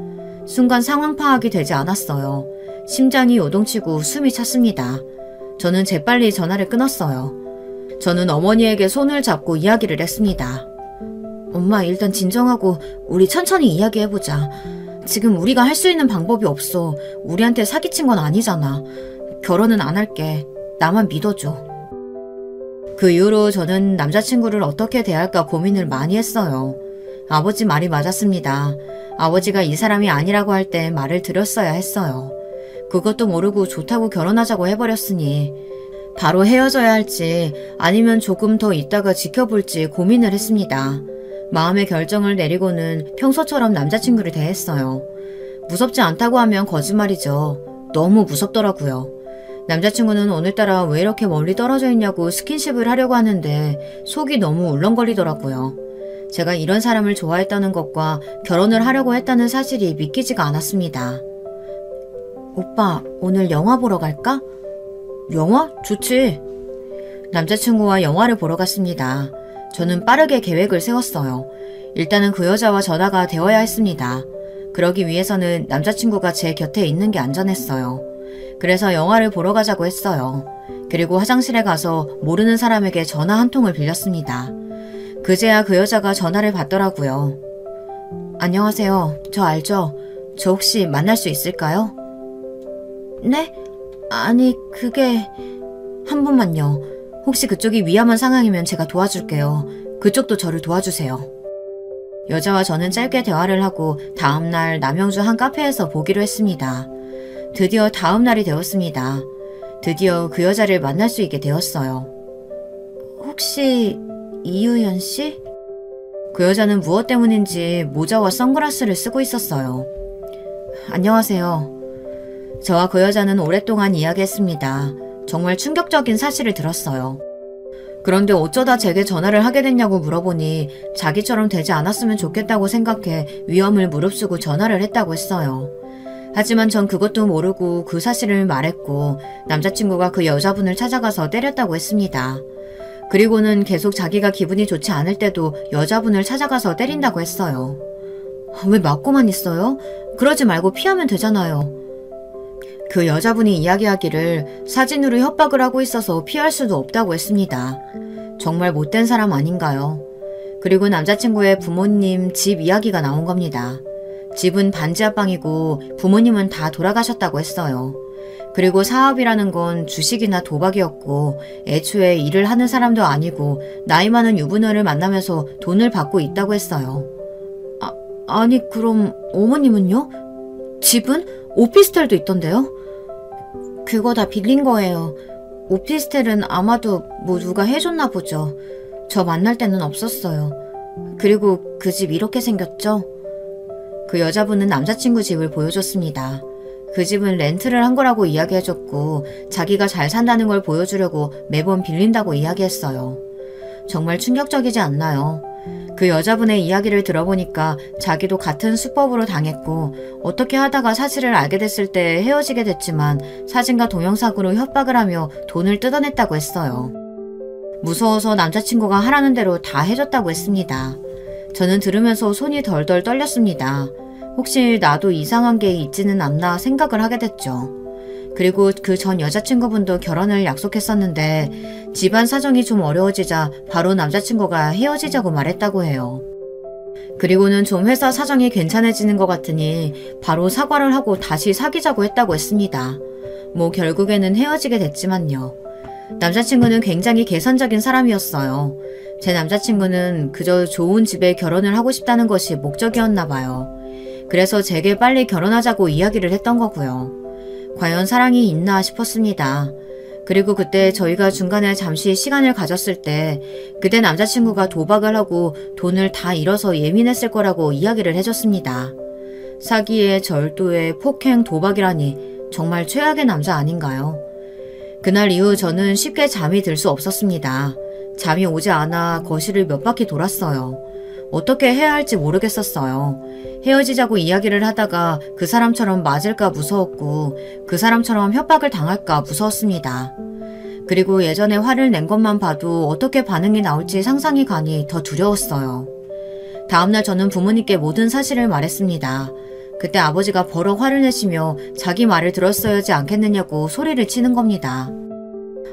순간 상황 파악이 되지 않았어요. 심장이 요동치고 숨이 찼습니다. 저는 재빨리 전화를 끊었어요. 저는 어머니에게 손을 잡고 이야기를 했습니다. 엄마, 일단 진정하고 우리 천천히 이야기해보자. 지금 우리가 할 수 있는 방법이 없어. 우리한테 사기친 건 아니잖아. 결혼은 안 할게. 나만 믿어줘. 그 이후로 저는 남자친구를 어떻게 대할까 고민을 많이 했어요. 아버지 말이 맞았습니다. 아버지가 이 사람이 아니라고 할 때 말을 들었어야 했어요. 그것도 모르고 좋다고 결혼하자고 해버렸으니 바로 헤어져야 할지 아니면 조금 더 있다가 지켜볼지 고민을 했습니다. 마음의 결정을 내리고는 평소처럼 남자친구를 대했어요. 무섭지 않다고 하면 거짓말이죠. 너무 무섭더라고요. 남자친구는 오늘따라 왜 이렇게 멀리 떨어져 있냐고 스킨십을 하려고 하는데 속이 너무 울렁거리더라고요. 제가 이런 사람을 좋아했다는 것과 결혼을 하려고 했다는 사실이 믿기지가 않았습니다. 오빠, 오늘 영화 보러 갈까? 영화? 좋지. 남자친구와 영화를 보러 갔습니다. 저는 빠르게 계획을 세웠어요. 일단은 그 여자와 전화가 되어야 했습니다. 그러기 위해서는 남자친구가 제 곁에 있는 게 안전했어요. 그래서 영화를 보러 가자고 했어요. 그리고 화장실에 가서 모르는 사람에게 전화 한 통을 빌렸습니다. 그제야 그 여자가 전화를 받더라고요. 안녕하세요. 저 알죠? 저 혹시 만날 수 있을까요? 네? 아니, 그게... 한 번만요. 혹시 그쪽이 위험한 상황이면 제가 도와줄게요. 그쪽도 저를 도와주세요. 여자와 저는 짧게 대화를 하고 다음날 남영주 한 카페에서 보기로 했습니다. 드디어 다음날이 되었습니다. 드디어 그 여자를 만날 수 있게 되었어요. 혹시 이유연 씨? 그 여자는 무엇 때문인지 모자와 선글라스를 쓰고 있었어요. 안녕하세요. 저와 그 여자는 오랫동안 이야기했습니다. 정말 충격적인 사실을 들었어요. 그런데 어쩌다 제게 전화를 하게 됐냐고 물어보니 자기처럼 되지 않았으면 좋겠다고 생각해 위험을 무릅쓰고 전화를 했다고 했어요. 하지만 전 그것도 모르고 그 사실을 말했고 남자친구가 그 여자분을 찾아가서 때렸다고 했습니다. 그리고는 계속 자기가 기분이 좋지 않을 때도 여자분을 찾아가서 때린다고 했어요. 왜 맞고만 있어요? 그러지 말고 피하면 되잖아요. 그 여자분이 이야기하기를 사진으로 협박을 하고 있어서 피할 수도 없다고 했습니다. 정말 못된 사람 아닌가요? 그리고 남자친구의 부모님 집 이야기가 나온 겁니다. 집은 반지하방이고 부모님은 다 돌아가셨다고 했어요. 그리고 사업이라는 건 주식이나 도박이었고 애초에 일을 하는 사람도 아니고 나이 많은 유부녀를 만나면서 돈을 받고 있다고 했어요. 아니 그럼 어머님은요? 집은? 오피스텔도 있던데요? 그거 다 빌린 거예요. 오피스텔은 아마도 뭐 누가 해줬나 보죠. 저 만날 때는 없었어요. 그리고 그 집 이렇게 생겼죠? 그 여자분은 남자친구 집을 보여줬습니다. 그 집은 렌트를 한 거라고 이야기해줬고 자기가 잘 산다는 걸 보여주려고 매번 빌린다고 이야기했어요. 정말 충격적이지 않나요? 그 여자분의 이야기를 들어보니까 자기도 같은 수법으로 당했고 어떻게 하다가 사실을 알게 됐을 때 헤어지게 됐지만 사진과 동영상으로 협박을 하며 돈을 뜯어냈다고 했어요. 무서워서 남자친구가 하라는 대로 다 해줬다고 했습니다. 저는 들으면서 손이 덜덜 떨렸습니다. 혹시 나도 이상한 게 있지는 않나 생각을 하게 됐죠. 그리고 그 전 여자친구분도 결혼을 약속했었는데 집안 사정이 좀 어려워지자 바로 남자친구가 헤어지자고 말했다고 해요. 그리고는 좀 회사 사정이 괜찮아지는 것 같으니 바로 사과를 하고 다시 사귀자고 했다고 했습니다. 뭐 결국에는 헤어지게 됐지만요. 남자친구는 굉장히 계산적인 사람이었어요. 제 남자친구는 그저 좋은 집에 결혼을 하고 싶다는 것이 목적이었나 봐요. 그래서 제게 빨리 결혼하자고 이야기를 했던 거고요. 과연 사랑이 있나 싶었습니다. 그리고 그때 저희가 중간에 잠시 시간을 가졌을 때 그때 남자친구가 도박을 하고 돈을 다 잃어서 예민했을 거라고 이야기를 해줬습니다. 사기에 절도에 폭행 도박이라니 정말 최악의 남자 아닌가요? 그날 이후 저는 쉽게 잠이 들 수 없었습니다. 잠이 오지 않아 거실을 몇 바퀴 돌았어요. 어떻게 해야 할지 모르겠었어요. 헤어지자고 이야기를 하다가 그 사람처럼 맞을까 무서웠고 그 사람처럼 협박을 당할까 무서웠습니다. 그리고 예전에 화를 낸 것만 봐도 어떻게 반응이 나올지 상상이 가니 더 두려웠어요. 다음날 저는 부모님께 모든 사실을 말했습니다. 그때 아버지가 버럭 화를 내시며 자기 말을 들었어야지 않겠느냐고 소리를 치는 겁니다.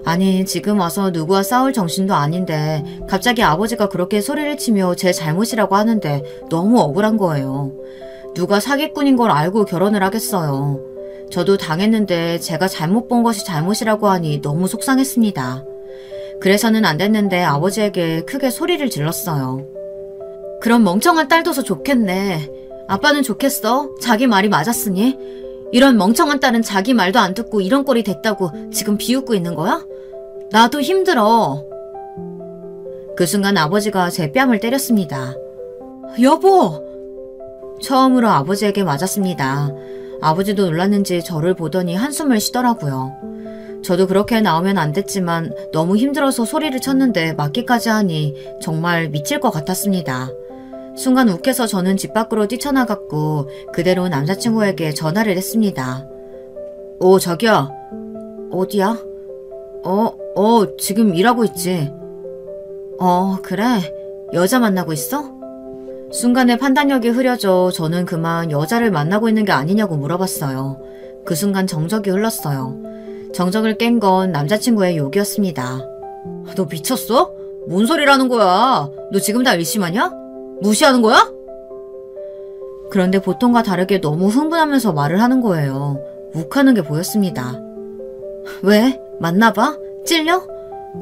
아니 지금 와서 누구와 싸울 정신도 아닌데 갑자기 아버지가 그렇게 소리를 치며 제 잘못이라고 하는데 너무 억울한 거예요. 누가 사기꾼인 걸 알고 결혼을 하겠어요. 저도 당했는데 제가 잘못 본 것이 잘못이라고 하니 너무 속상했습니다. 그래서는 안 됐는데 아버지에게 크게 소리를 질렀어요. 그럼 멍청한 딸 둬서 좋겠네. 아빠는 좋겠어? 자기 말이 맞았으니? 이런 멍청한 딸은 자기 말도 안 듣고 이런 꼴이 됐다고 지금 비웃고 있는 거야? 나도 힘들어. 그 순간 아버지가 제 뺨을 때렸습니다. 여보! 처음으로 아버지에게 맞았습니다. 아버지도 놀랐는지 저를 보더니 한숨을 쉬더라고요. 저도 그렇게 나오면 안 됐지만 너무 힘들어서 소리를 쳤는데 맞기까지 하니 정말 미칠 것 같았습니다. 순간 욱해서 저는 집 밖으로 뛰쳐나갔고 그대로 남자친구에게 전화를 했습니다. 자기야. 어디야? 지금 일하고 있지. 그래? 여자 만나고 있어? 순간에 판단력이 흐려져 저는 그만 여자를 만나고 있는 게 아니냐고 물어봤어요. 그 순간 정적이 흘렀어요. 정적을 깬 건 남자친구의 욕이었습니다. 너 미쳤어? 뭔 소리라는 거야? 너 지금 다 일심하냐? 무시하는 거야? 그런데 보통과 다르게 너무 흥분하면서 말을 하는 거예요. 욱하는 게 보였습니다. 왜? 맞나봐? 찔려?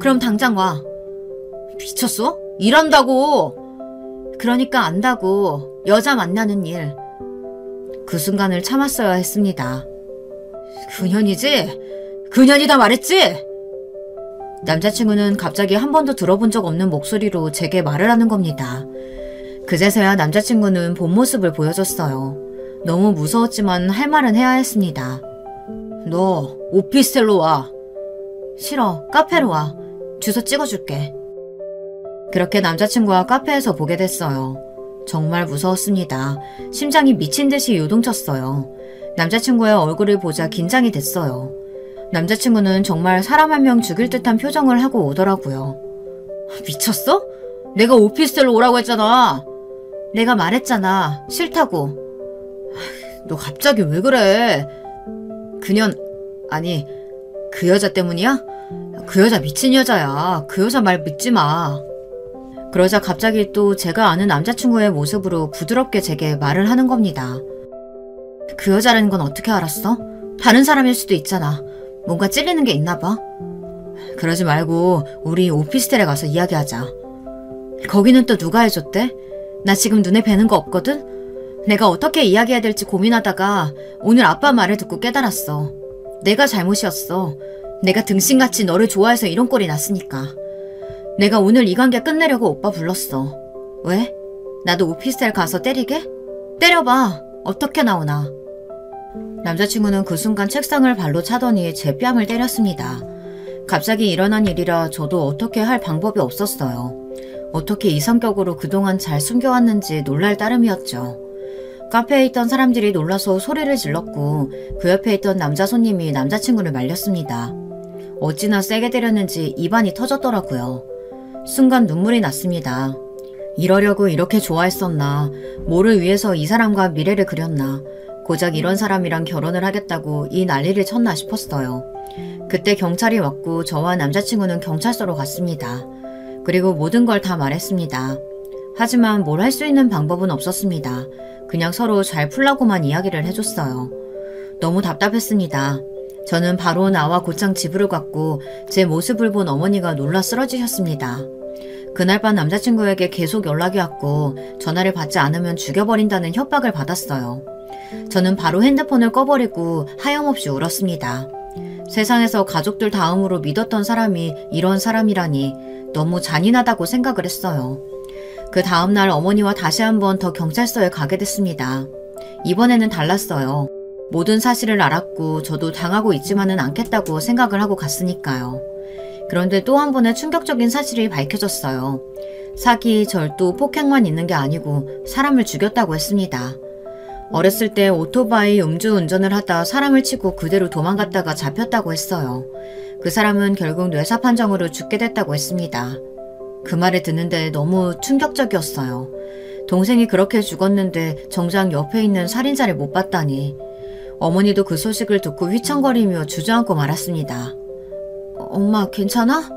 그럼 당장 와. 미쳤어? 일한다고! 그러니까 안다고. 여자 만나는 일. 그 순간을 참았어야 했습니다. 그년이지? 그년이다 말했지? 남자친구는 갑자기 한 번도 들어본 적 없는 목소리로 제게 말을 하는 겁니다. 그제서야 남자친구는 본 모습을 보여줬어요. 너무 무서웠지만 할 말은 해야 했습니다. 너 오피스텔로 와. 싫어. 카페로 와. 주소 찍어줄게. 그렇게 남자친구와 카페에서 보게 됐어요. 정말 무서웠습니다. 심장이 미친 듯이 요동쳤어요. 남자친구의 얼굴을 보자 긴장이 됐어요. 남자친구는 정말 사람 한 명 죽일 듯한 표정을 하고 오더라고요. 미쳤어? 내가 오피스텔로 오라고 했잖아. 내가 말했잖아. 싫다고. 너 갑자기 왜 그래? 아니 그 여자 때문이야? 그 여자 미친 여자야. 그 여자 말 믿지 마. 그러자 갑자기 또 제가 아는 남자친구의 모습으로 부드럽게 제게 말을 하는 겁니다. 그 여자라는 건 어떻게 알았어? 다른 사람일 수도 있잖아. 뭔가 찔리는 게 있나 봐. 그러지 말고 우리 오피스텔에 가서 이야기하자. 거기는 또 누가 해줬대? 나 지금 눈에 뵈는 거 없거든? 내가 어떻게 이야기해야 될지 고민하다가 오늘 아빠 말을 듣고 깨달았어. 내가 잘못이었어. 내가 등신같이 너를 좋아해서 이런 꼴이 났으니까. 내가 오늘 이 관계 끝내려고 오빠 불렀어. 왜? 나도 오피스텔 가서 때리게? 때려봐. 어떻게 나오나. 남자친구는 그 순간 책상을 발로 차더니 제 뺨을 때렸습니다. 갑자기 일어난 일이라 저도 어떻게 할 방법이 없었어요. 어떻게 이 성격으로 그동안 잘 숨겨왔는지 놀랄 따름이었죠. 카페에 있던 사람들이 놀라서 소리를 질렀고 그 옆에 있던 남자 손님이 남자친구를 말렸습니다. 어찌나 세게 때렸는지 입안이 터졌더라고요. 순간 눈물이 났습니다. 이러려고 이렇게 좋아했었나. 뭐를 위해서 이 사람과 미래를 그렸나. 고작 이런 사람이랑 결혼을 하겠다고 이 난리를 쳤나 싶었어요. 그때 경찰이 왔고 저와 남자친구는 경찰서로 갔습니다. 그리고 모든 걸 다 말했습니다. 하지만 뭘 할 수 있는 방법은 없었습니다. 그냥 서로 잘 풀라고만 이야기를 해줬어요. 너무 답답했습니다. 저는 바로 나와 곧장 집으로 갔고 제 모습을 본 어머니가 놀라 쓰러지셨습니다. 그날 밤 남자친구에게 계속 연락이 왔고 전화를 받지 않으면 죽여버린다는 협박을 받았어요. 저는 바로 핸드폰을 꺼버리고 하염없이 울었습니다. 세상에서 가족들 다음으로 믿었던 사람이 이런 사람이라니 너무 잔인하다고 생각을 했어요. 그 다음날 어머니와 다시 한번 더 경찰서에 가게 됐습니다. 이번에는 달랐어요. 모든 사실을 알았고 저도 당하고 있지만은 않겠다고 생각을 하고 갔으니까요. 그런데 또 한 번의 충격적인 사실이 밝혀졌어요. 사기, 절도, 폭행만 있는 게 아니고 사람을 죽였다고 했습니다. 어렸을 때 오토바이 음주운전을 하다 사람을 치고 그대로 도망갔다가 잡혔다고 했어요. 그 사람은 결국 뇌사 판정으로 죽게 됐다고 했습니다. 그 말을 듣는데 너무 충격적이었어요. 동생이 그렇게 죽었는데 정작 옆에 있는 살인자를 못 봤다니. 어머니도 그 소식을 듣고 휘청거리며 주저앉고 말았습니다. 엄마 괜찮아?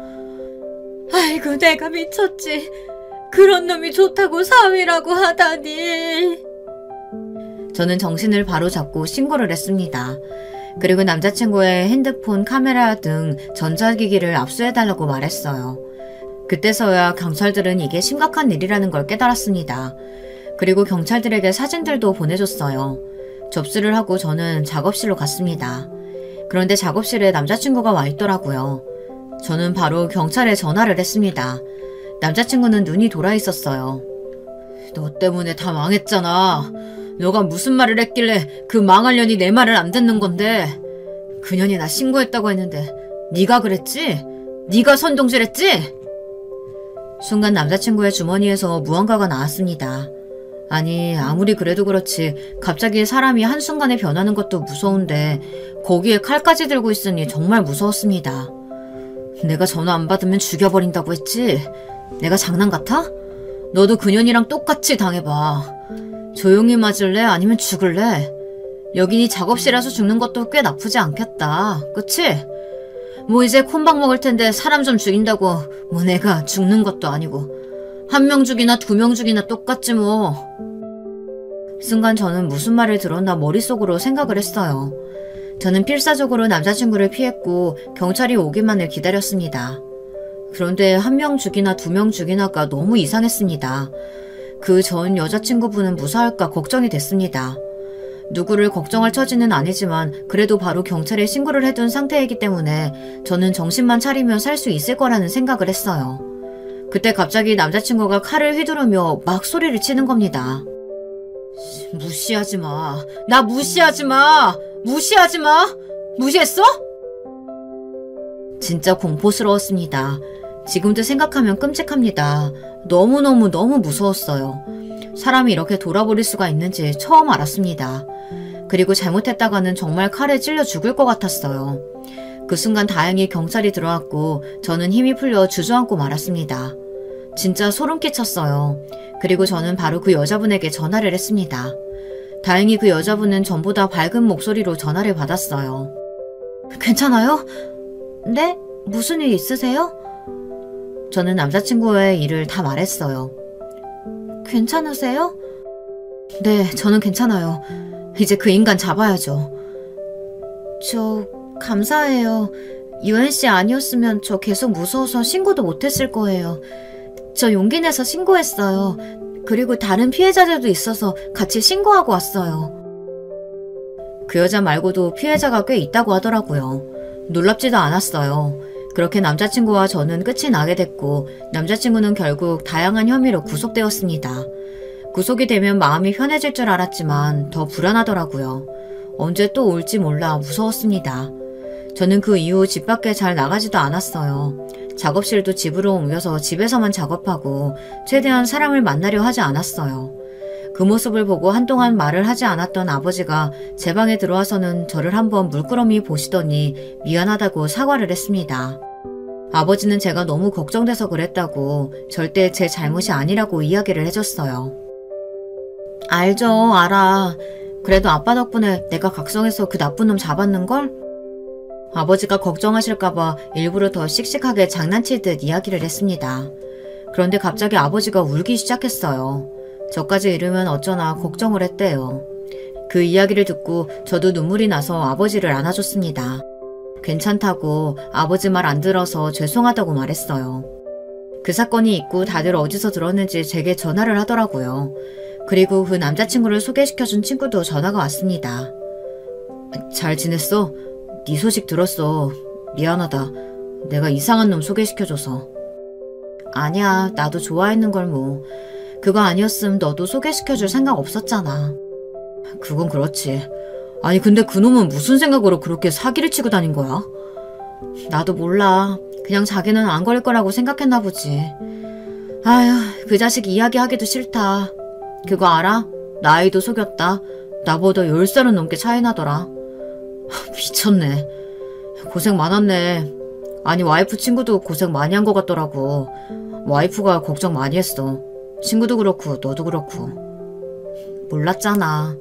아이고 내가 미쳤지. 그런 놈이 좋다고 사위라고 하다니. 저는 정신을 바로잡고 신고를 했습니다. 그리고 남자친구의 핸드폰, 카메라 등 전자기기를 압수해달라고 말했어요. 그때서야 경찰들은 이게 심각한 일이라는 걸 깨달았습니다. 그리고 경찰들에게 사진들도 보내줬어요. 접수를 하고 저는 작업실로 갔습니다. 그런데 작업실에 남자친구가 와 있더라고요. 저는 바로 경찰에 전화를 했습니다. 남자친구는 눈이 돌아 있었어요. 너 때문에 다 망했잖아. 너가 무슨 말을 했길래 그 망할 년이 내 말을 안 듣는 건데. 그년이 나 신고했다고 했는데 네가 그랬지? 네가 선동질했지? 순간 남자친구의 주머니에서 무언가가 나왔습니다. 아니 아무리 그래도 그렇지 갑자기 사람이 한순간에 변하는 것도 무서운데 거기에 칼까지 들고 있으니 정말 무서웠습니다. 내가 전화 안 받으면 죽여버린다고 했지? 내가 장난 같아? 너도 그년이랑 똑같이 당해봐. 조용히 맞을래? 아니면 죽을래? 여긴 이 작업실에서 죽는 것도 꽤 나쁘지 않겠다. 그치? 뭐 이제 콘박 먹을 텐데 사람 좀 죽인다고 뭐 내가 죽는 것도 아니고 한 명 죽이나 두 명 죽이나 똑같지 뭐. 순간 저는 무슨 말을 들었나 머릿속으로 생각을 했어요. 저는 필사적으로 남자친구를 피했고 경찰이 오기만을 기다렸습니다. 그런데 한 명 죽이나 두 명 죽이나가 너무 이상했습니다. 그 전 여자친구분은 무사할까 걱정이 됐습니다. 누구를 걱정할 처지는 아니지만 그래도 바로 경찰에 신고를 해둔 상태이기 때문에 저는 정신만 차리면 살 수 있을 거라는 생각을 했어요. 그때 갑자기 남자친구가 칼을 휘두르며 막 소리를 치는 겁니다. 무시하지 마. 나 무시하지 마. 무시하지 마. 무시했어? 진짜 공포스러웠습니다. 지금도 생각하면 끔찍합니다. 너무 무서웠어요. 사람이 이렇게 돌아버릴 수가 있는지 처음 알았습니다. 그리고 잘못했다가는 정말 칼에 찔려 죽을 것 같았어요. 그 순간 다행히 경찰이 들어왔고 저는 힘이 풀려 주저앉고 말았습니다. 진짜 소름 끼쳤어요. 그리고 저는 바로 그 여자분에게 전화를 했습니다. 다행히 그 여자분은 전보다 밝은 목소리로 전화를 받았어요. 괜찮아요? 네? 무슨 일 있으세요? 저는 남자친구의 일을 다 말했어요. 괜찮으세요? 네, 저는 괜찮아요. 이제 그 인간 잡아야죠. 저 감사해요. 유엔씨 아니었으면 저 계속 무서워서 신고도 못했을 거예요. 저 용기 내서 신고했어요. 그리고 다른 피해자들도 있어서 같이 신고하고 왔어요. 그 여자 말고도 피해자가 꽤 있다고 하더라고요. 놀랍지도 않았어요. 그렇게 남자친구와 저는 끝이 나게 됐고 남자친구는 결국 다양한 혐의로 구속되었습니다. 구속이 되면 마음이 편해질 줄 알았지만 더 불안하더라고요. 언제 또 올지 몰라 무서웠습니다. 저는 그 이후 집 밖에 잘 나가지도 않았어요. 작업실도 집으로 옮겨서 집에서만 작업하고 최대한 사람을 만나려 하지 않았어요. 그 모습을 보고 한동안 말을 하지 않았던 아버지가 제 방에 들어와서는 저를 한번 물끄러미 보시더니 미안하다고 사과를 했습니다. 아버지는 제가 너무 걱정돼서 그랬다고 절대 제 잘못이 아니라고 이야기를 해줬어요. 알죠, 알아. 그래도 아빠 덕분에 내가 각성해서 그 나쁜 놈 잡았는걸? 아버지가 걱정하실까봐 일부러 더 씩씩하게 장난치듯 이야기를 했습니다. 그런데 갑자기 아버지가 울기 시작했어요. 저까지 이르면 어쩌나 걱정을 했대요. 그 이야기를 듣고 저도 눈물이 나서 아버지를 안아줬습니다. 괜찮다고 아버지 말 안 들어서 죄송하다고 말했어요. 그 사건이 있고 다들 어디서 들었는지 제게 전화를 하더라고요. 그리고 그 남자친구를 소개시켜준 친구도 전화가 왔습니다. 잘 지냈어? 네 소식 들었어. 미안하다. 내가 이상한 놈 소개시켜줘서. 아니야, 나도 좋아했는걸 뭐. 그거 아니었음 너도 소개시켜줄 생각 없었잖아. 그건 그렇지. 아니 근데 그놈은 무슨 생각으로 그렇게 사기를 치고 다닌 거야? 나도 몰라. 그냥 자기는 안 걸릴 거라고 생각했나 보지. 아휴, 그 자식 이야기하기도 싫다. 그거 알아? 나이도 속였다. 나보다 10살은 넘게 차이 나더라. 미쳤네. 고생 많았네. 아니 와이프 친구도 고생 많이 한 것 같더라고. 와이프가 걱정 많이 했어. 친구도 그렇고 너도 그렇고. 몰랐잖아.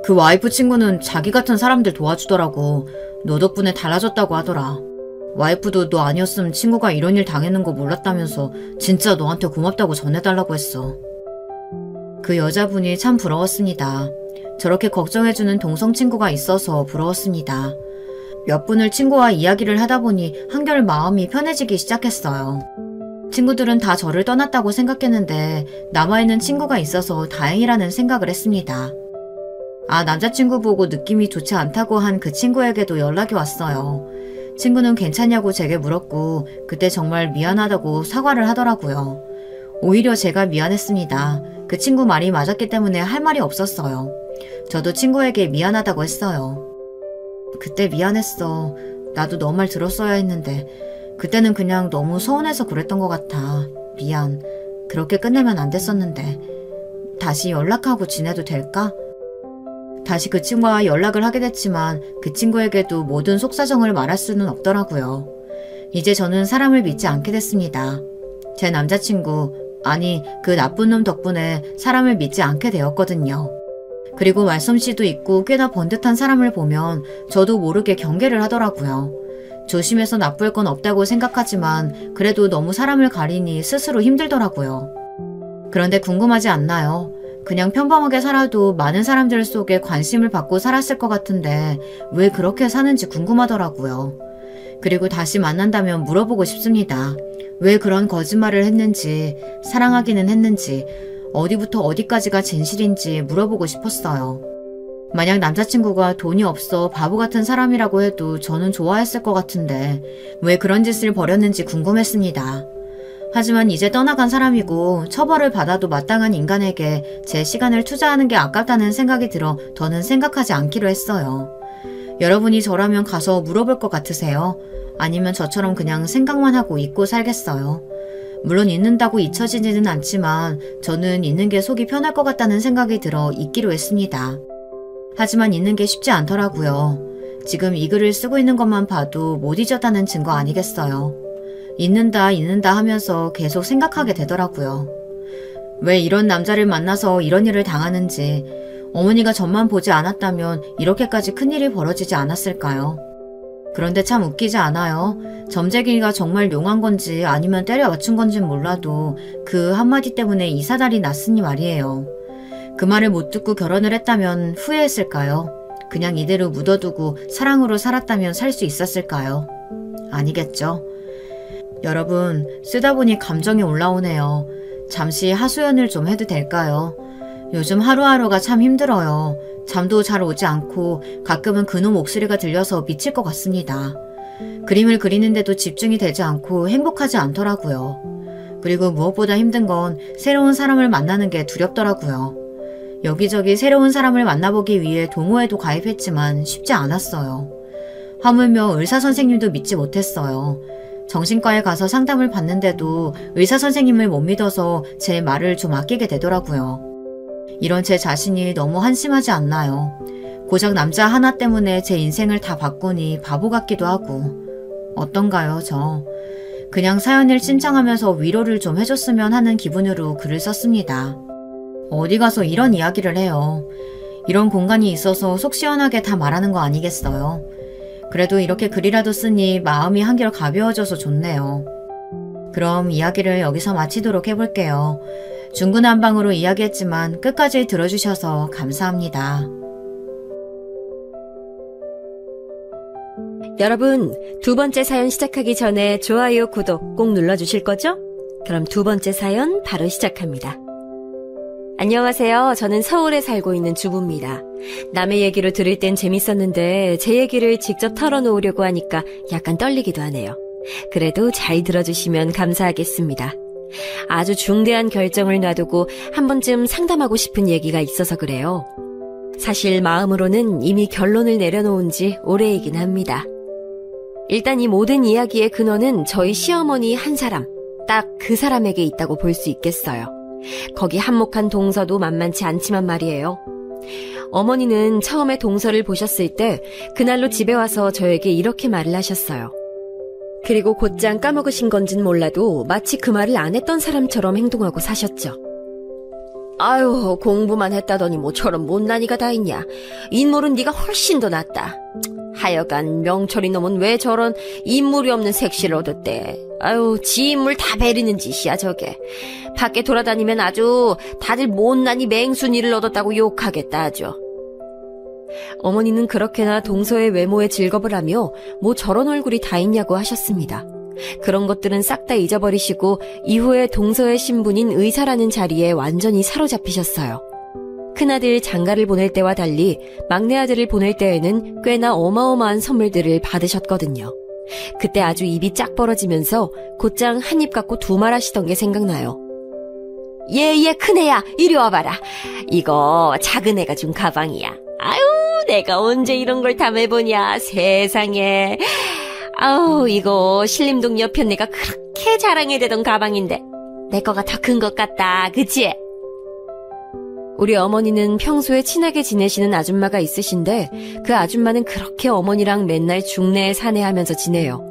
그 와이프 친구는 자기 같은 사람들 도와주더라고. 너 덕분에 달라졌다고 하더라. 와이프도 너 아니었으면 친구가 이런 일 당했는 거 몰랐다면서 진짜 너한테 고맙다고 전해달라고 했어. 그 여자분이 참 부러웠습니다. 저렇게 걱정해주는 동성 친구가 있어서 부러웠습니다. 몇 분을 친구와 이야기를 하다 보니 한결 마음이 편해지기 시작했어요. 친구들은 다 저를 떠났다고 생각했는데 남아있는 친구가 있어서 다행이라는 생각을 했습니다. 남자친구 보고 느낌이 좋지 않다고 한 그 친구에게도 연락이 왔어요. 친구는 괜찮냐고 제게 물었고 그때 정말 미안하다고 사과를 하더라고요. 오히려 제가 미안했습니다. 그 친구 말이 맞았기 때문에 할 말이 없었어요. 저도 친구에게 미안하다고 했어요. 그때 미안했어. 나도 너 말 들었어야 했는데 그때는 그냥 너무 서운해서 그랬던 것 같아. 미안. 그렇게 끝내면 안 됐었는데. 다시 연락하고 지내도 될까? 다시 그 친구와 연락을 하게 됐지만 그 친구에게도 모든 속사정을 말할 수는 없더라고요. 이제 저는 사람을 믿지 않게 됐습니다. 제 남자친구, 아니 그 나쁜 놈 덕분에 사람을 믿지 않게 되었거든요. 그리고 말솜씨도 있고 꽤나 번듯한 사람을 보면 저도 모르게 경계를 하더라고요. 조심해서 나쁠 건 없다고 생각하지만 그래도 너무 사람을 가리니 스스로 힘들더라고요. 그런데 궁금하지 않나요? 그냥 평범하게 살아도 많은 사람들 속에 관심을 받고 살았을 것 같은데 왜 그렇게 사는지 궁금하더라고요. 그리고 다시 만난다면 물어보고 싶습니다. 왜 그런 거짓말을 했는지, 사랑하기는 했는지, 어디부터 어디까지가 진실인지 물어보고 싶었어요. 만약 남자친구가 돈이 없어 바보 같은 사람이라고 해도 저는 좋아했을 것 같은데 왜 그런 짓을 벌였는지 궁금했습니다. 하지만 이제 떠나간 사람이고 처벌을 받아도 마땅한 인간에게 제 시간을 투자하는 게 아깝다는 생각이 들어 더는 생각하지 않기로 했어요. 여러분이 저라면 가서 물어볼 것 같으세요? 아니면 저처럼 그냥 생각만 하고 잊고 살겠어요? 물론 잊는다고 잊혀지지는 않지만 저는 잊는 게 속이 편할 것 같다는 생각이 들어 잊기로 했습니다. 하지만 잊는 게 쉽지 않더라고요. 지금 이 글을 쓰고 있는 것만 봐도 못 잊었다는 증거 아니겠어요? 잊는다 하면서 계속 생각하게 되더라고요. 왜 이런 남자를 만나서 이런 일을 당하는지, 어머니가 전만 보지 않았다면 이렇게까지 큰일이 벌어지지 않았을까요? 그런데 참 웃기지 않아요? 점쟁이가 정말 용한 건지 아니면 때려 맞춘 건진 몰라도 그 한마디 때문에 이 사달이 났으니 말이에요. 그 말을 못 듣고 결혼을 했다면 후회했을까요? 그냥 이대로 묻어두고 사랑으로 살았다면 살 수 있었을까요? 아니겠죠. 여러분, 쓰다 보니 감정이 올라오네요. 잠시 하소연을 좀 해도 될까요? 요즘 하루하루가 참 힘들어요. 잠도 잘 오지 않고 가끔은 그놈 목소리가 들려서 미칠 것 같습니다. 그림을 그리는데도 집중이 되지 않고 행복하지 않더라고요. 그리고 무엇보다 힘든 건 새로운 사람을 만나는 게 두렵더라고요. 여기저기 새로운 사람을 만나보기 위해 동호회도 가입했지만 쉽지 않았어요. 하물며 의사선생님도 믿지 못했어요. 정신과에 가서 상담을 받는데도 의사선생님을 못 믿어서 제 말을 좀 아끼게 되더라고요. 이런 제 자신이 너무 한심하지 않나요? 고작 남자 하나 때문에 제 인생을 다 바꾸니 바보 같기도 하고. 어떤가요, 저? 그냥 사연을 신청하면서 위로를 좀 해줬으면 하는 기분으로 글을 썼습니다. 어디 가서 이런 이야기를 해요. 이런 공간이 있어서 속 시원하게 다 말하는 거 아니겠어요. 그래도 이렇게 글이라도 쓰니 마음이 한결 가벼워져서 좋네요. 그럼 이야기를 여기서 마치도록 해볼게요. 중구난방으로 이야기했지만 끝까지 들어주셔서 감사합니다. 여러분, 두 번째 사연 시작하기 전에 좋아요, 구독 꼭 눌러주실 거죠? 그럼 두 번째 사연 바로 시작합니다. 안녕하세요. 저는 서울에 살고 있는 주부입니다. 남의 얘기를 들을 땐 재밌었는데 제 얘기를 직접 털어놓으려고 하니까 약간 떨리기도 하네요. 그래도 잘 들어주시면 감사하겠습니다. 아주 중대한 결정을 놔두고 한 번쯤 상담하고 싶은 얘기가 있어서 그래요. 사실 마음으로는 이미 결론을 내려놓은 지 오래이긴 합니다. 일단 이 모든 이야기의 근원은 저희 시어머니 한 사람, 딱 그 사람에게 있다고 볼 수 있겠어요. 거기 한몫한 동서도 만만치 않지만 말이에요. 어머니는 처음에 동서를 보셨을 때 그날로 집에 와서 저에게 이렇게 말을 하셨어요. 그리고 곧장 까먹으신 건진 몰라도 마치 그 말을 안 했던 사람처럼 행동하고 사셨죠. 아유, 공부만 했다더니 뭐처럼 못난이가 다 있냐. 인물은 네가 훨씬 더 낫다. 하여간 명철이 놈은 왜 저런 인물이 없는 색시를 얻었대. 아유, 지 인물 다 베리는 짓이야 저게. 밖에 돌아다니면 아주 다들 못난이 맹순이를 얻었다고 욕하겠다 아주. 어머니는 그렇게나 동서의 외모에 즐겁을 하며 뭐 저런 얼굴이 다 있냐고 하셨습니다. 그런 것들은 싹 다 잊어버리시고 이후에 동서의 신분인 의사라는 자리에 완전히 사로잡히셨어요. 큰아들 장가를 보낼 때와 달리 막내 아들을 보낼 때에는 꽤나 어마어마한 선물들을 받으셨거든요. 그때 아주 입이 짝 벌어지면서 곧장 한 입 갖고 두 말 하시던 게 생각나요. 얘 큰애야 이리 와봐라. 이거 작은애가 준 가방이야. 아유 내가 언제 이런 걸 다 매보냐 세상에. 아우 이거 신림동 여편네가 그렇게 자랑해대던 가방인데 내 거가 더 큰 것 같다 그치? 우리 어머니는 평소에 친하게 지내시는 아줌마가 있으신데 그 아줌마는 그렇게 어머니랑 맨날 중내에 사내하면서 지내요.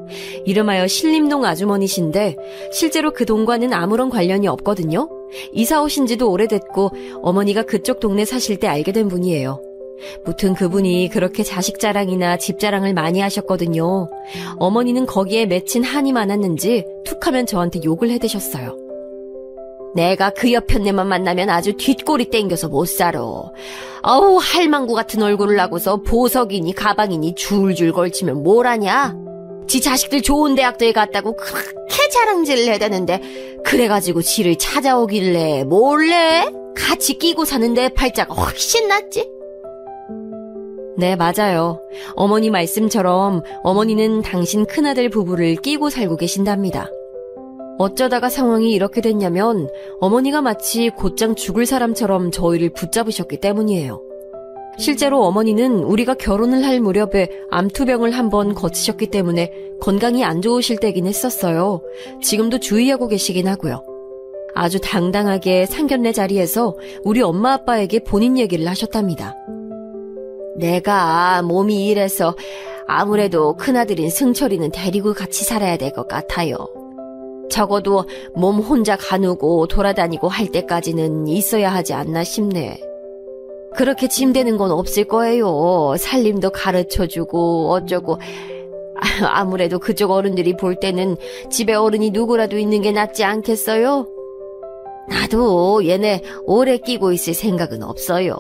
이름하여 신림동 아주머니신데 실제로 그 동과는 아무런 관련이 없거든요. 이사 오신 지도 오래됐고 어머니가 그쪽 동네 사실 때 알게 된 분이에요. 무튼 그분이 그렇게 자식 자랑이나 집 자랑을 많이 하셨거든요. 어머니는 거기에 맺힌 한이 많았는지 툭하면 저한테 욕을 해대셨어요. 내가 그 여편네만 만나면 아주 뒷골이 땡겨서 못 살아. 아우 할망구 같은 얼굴을 하고서 보석이니 가방이니 줄줄 걸치면 뭘 하냐? 지 자식들 좋은 대학도에 갔다고 그렇게 자랑질을 해대는데 그래가지고 지를 찾아오길래 몰래 같이 끼고 사는 내 팔자가 훨씬 낫지? 네, 맞아요. 어머니 말씀처럼 어머니는 당신 큰아들 부부를 끼고 살고 계신답니다. 어쩌다가 상황이 이렇게 됐냐면 어머니가 마치 곧장 죽을 사람처럼 저희를 붙잡으셨기 때문이에요. 실제로 어머니는 우리가 결혼을 할 무렵에 암투병을 한번 거치셨기 때문에 건강이 안 좋으실 때긴 했었어요. 지금도 주의하고 계시긴 하고요. 아주 당당하게 상견례 자리에서 우리 엄마 아빠에게 본인 얘기를 하셨답니다. 내가 몸이 이래서 아무래도 큰아들인 승철이는 데리고 같이 살아야 될 것 같아요. 적어도 몸 혼자 가누고 돌아다니고 할 때까지는 있어야 하지 않나 싶네. 그렇게 짐되는 건 없을 거예요. 살림도 가르쳐주고 어쩌고. 아무래도 그쪽 어른들이 볼 때는 집에 어른이 누구라도 있는 게 낫지 않겠어요? 나도 얘네 오래 끼고 있을 생각은 없어요.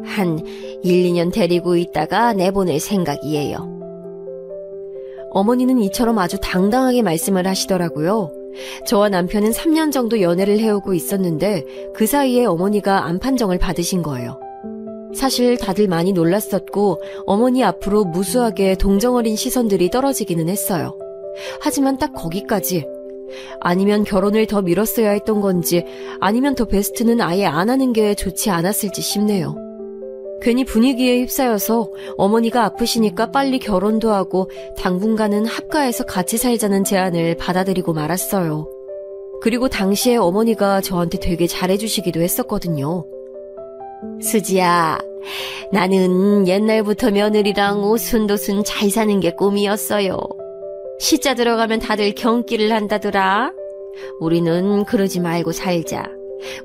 한 1, 2년 데리고 있다가 내보낼 생각이에요. 어머니는 이처럼 아주 당당하게 말씀을 하시더라고요. 저와 남편은 3년 정도 연애를 해오고 있었는데 그 사이에 어머니가 암 판정을 받으신 거예요. 사실 다들 많이 놀랐었고 어머니 앞으로 무수하게 동정어린 시선들이 떨어지기는 했어요. 하지만 딱 거기까지. 아니면 결혼을 더 미뤘어야 했던 건지 아니면 더 베스트는 아예 안 하는 게 좋지 않았을지 싶네요. 괜히 분위기에 휩싸여서 어머니가 아프시니까 빨리 결혼도 하고 당분간은 합가해서 같이 살자는 제안을 받아들이고 말았어요. 그리고 당시에 어머니가 저한테 되게 잘해주시기도 했었거든요. 수지야, 나는 옛날부터 며느리랑 오순도순 잘 사는 게 꿈이었어요. 시자 들어가면 다들 경기를 한다더라. 우리는 그러지 말고 살자.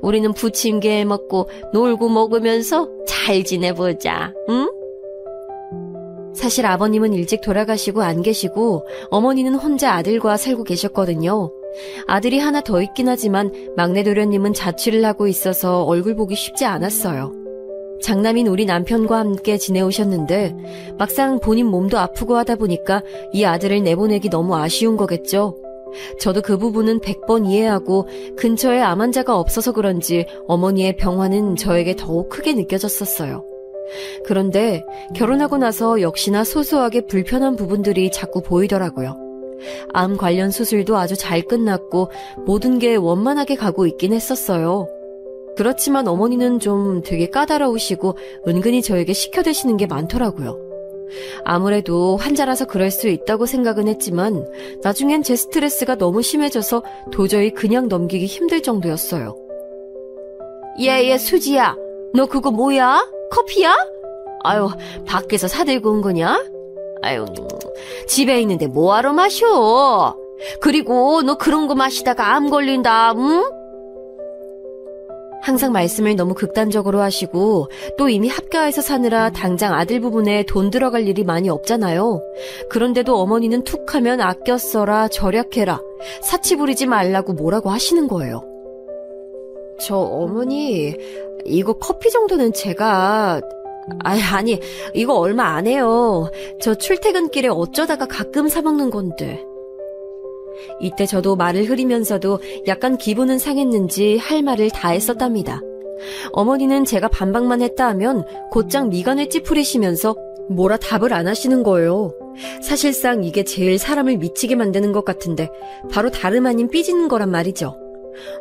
우리는 부침개 먹고 놀고 먹으면서 잘 지내보자, 응? 사실 아버님은 일찍 돌아가시고 안 계시고 어머니는 혼자 아들과 살고 계셨거든요. 아들이 하나 더 있긴 하지만 막내 도련님은 자취를 하고 있어서 얼굴 보기 쉽지 않았어요. 장남인 우리 남편과 함께 지내오셨는데 막상 본인 몸도 아프고 하다 보니까 이 아들을 내보내기 너무 아쉬운 거겠죠. 저도 그 부분은 100번 이해하고 근처에 암 환자가 없어서 그런지 어머니의 병환은 저에게 더욱 크게 느껴졌었어요. 그런데 결혼하고 나서 역시나 소소하게 불편한 부분들이 자꾸 보이더라고요. 암 관련 수술도 아주 잘 끝났고 모든 게 원만하게 가고 있긴 했었어요. 그렇지만 어머니는 좀 되게 까다로우시고 은근히 저에게 시켜대시는 게 많더라고요. 아무래도 환자라서 그럴 수 있다고 생각은 했지만 나중엔 제 스트레스가 너무 심해져서 도저히 그냥 넘기기 힘들 정도였어요. 얘 수지야, 너 그거 뭐야? 커피야? 아유, 밖에서 사들고 온 거냐? 아유, 집에 있는데 뭐하러 마셔? 그리고 너 그런 거 마시다가 암 걸린다, 응? 항상 말씀을 너무 극단적으로 하시고 또 이미 합가해서 사느라 당장 아들 부분에 돈 들어갈 일이 많이 없잖아요. 그런데도 어머니는 툭 하면 아껴 써라, 절약해라, 사치 부리지 말라고 뭐라고 하시는 거예요. 저 어머니, 이거 커피 정도는 제가... 아니, 이거 얼마 안 해요. 저 출퇴근길에 어쩌다가 가끔 사 먹는 건데. 이때 저도 말을 흐리면서도 약간 기분은 상했는지 할 말을 다 했었답니다. 어머니는 제가 반박만 했다 하면 곧장 미간을 찌푸리시면서 뭐라 답을 안 하시는 거예요. 사실상 이게 제일 사람을 미치게 만드는 것 같은데 바로 다름 아닌 삐지는 거란 말이죠.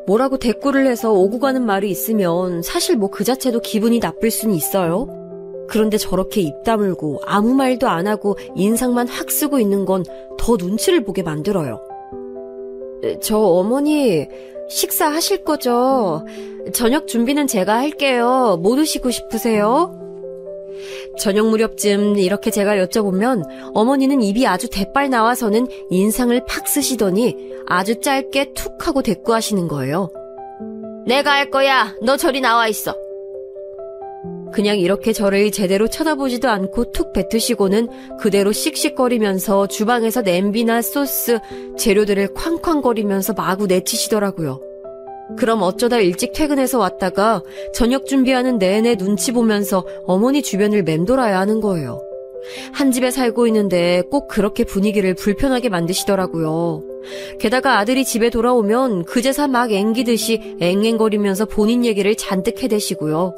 뭐라고 대꾸를 해서 오고 가는 말이 있으면 사실 뭐 그 자체도 기분이 나쁠 수는 있어요. 그런데 저렇게 입 다물고 아무 말도 안 하고 인상만 확 쓰고 있는 건 더 눈치를 보게 만들어요. 저 어머니 식사하실 거죠? 저녁 준비는 제가 할게요. 뭐 드시고 싶으세요? 저녁 무렵쯤 이렇게 제가 여쭤보면 어머니는 입이 아주 대빨 나와서는 인상을 팍 쓰시더니 아주 짧게 툭 하고 대꾸하시는 거예요. 내가 할 거야. 너 저리 나와 있어. 그냥 이렇게 저를 제대로 쳐다보지도 않고 툭 뱉으시고는 그대로 씩씩거리면서 주방에서 냄비나 소스, 재료들을 쾅쾅거리면서 마구 내치시더라고요. 그럼 어쩌다 일찍 퇴근해서 왔다가 저녁 준비하는 내내 눈치 보면서 어머니 주변을 맴돌아야 하는 거예요. 한 집에 살고 있는데 꼭 그렇게 분위기를 불편하게 만드시더라고요. 게다가 아들이 집에 돌아오면 그제서 막 앵기듯이 앵앵거리면서 본인 얘기를 잔뜩 해대시고요.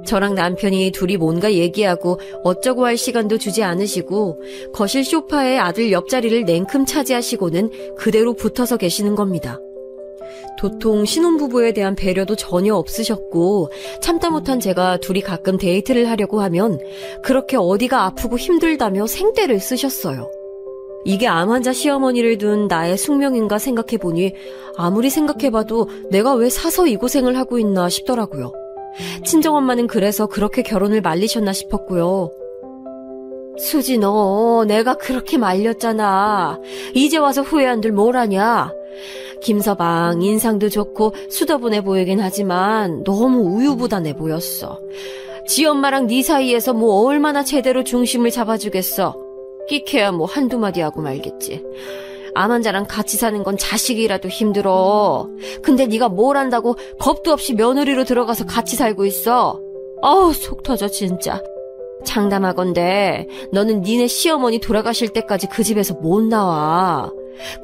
저랑 남편이 둘이 뭔가 얘기하고 어쩌고 할 시간도 주지 않으시고 거실 소파에 아들 옆자리를 냉큼 차지하시고는 그대로 붙어서 계시는 겁니다. 도통 신혼부부에 대한 배려도 전혀 없으셨고 참다 못한 제가 둘이 가끔 데이트를 하려고 하면 그렇게 어디가 아프고 힘들다며 생떼를 쓰셨어요. 이게 암 환자 시어머니를 둔 나의 숙명인가 생각해보니 아무리 생각해봐도 내가 왜 사서 이 고생을 하고 있나 싶더라고요. 친정엄마는 그래서 그렇게 결혼을 말리셨나 싶었고요. 수지, 너 내가 그렇게 말렸잖아. 이제 와서 후회한들 뭘 하냐. 김서방 인상도 좋고 수더분해 보이긴 하지만 너무 우유부단해 보였어. 지 엄마랑 네 사이에서 뭐 얼마나 제대로 중심을 잡아주겠어. 끼케야 뭐 한두 마디 하고 말겠지. 암 환자랑 같이 사는 건 자식이라도 힘들어. 근데 네가 뭘 한다고 겁도 없이 며느리로 들어가서 같이 살고 있어. 어우, 속 터져 진짜. 장담하건대 너는 니네 시어머니 돌아가실 때까지 그 집에서 못 나와.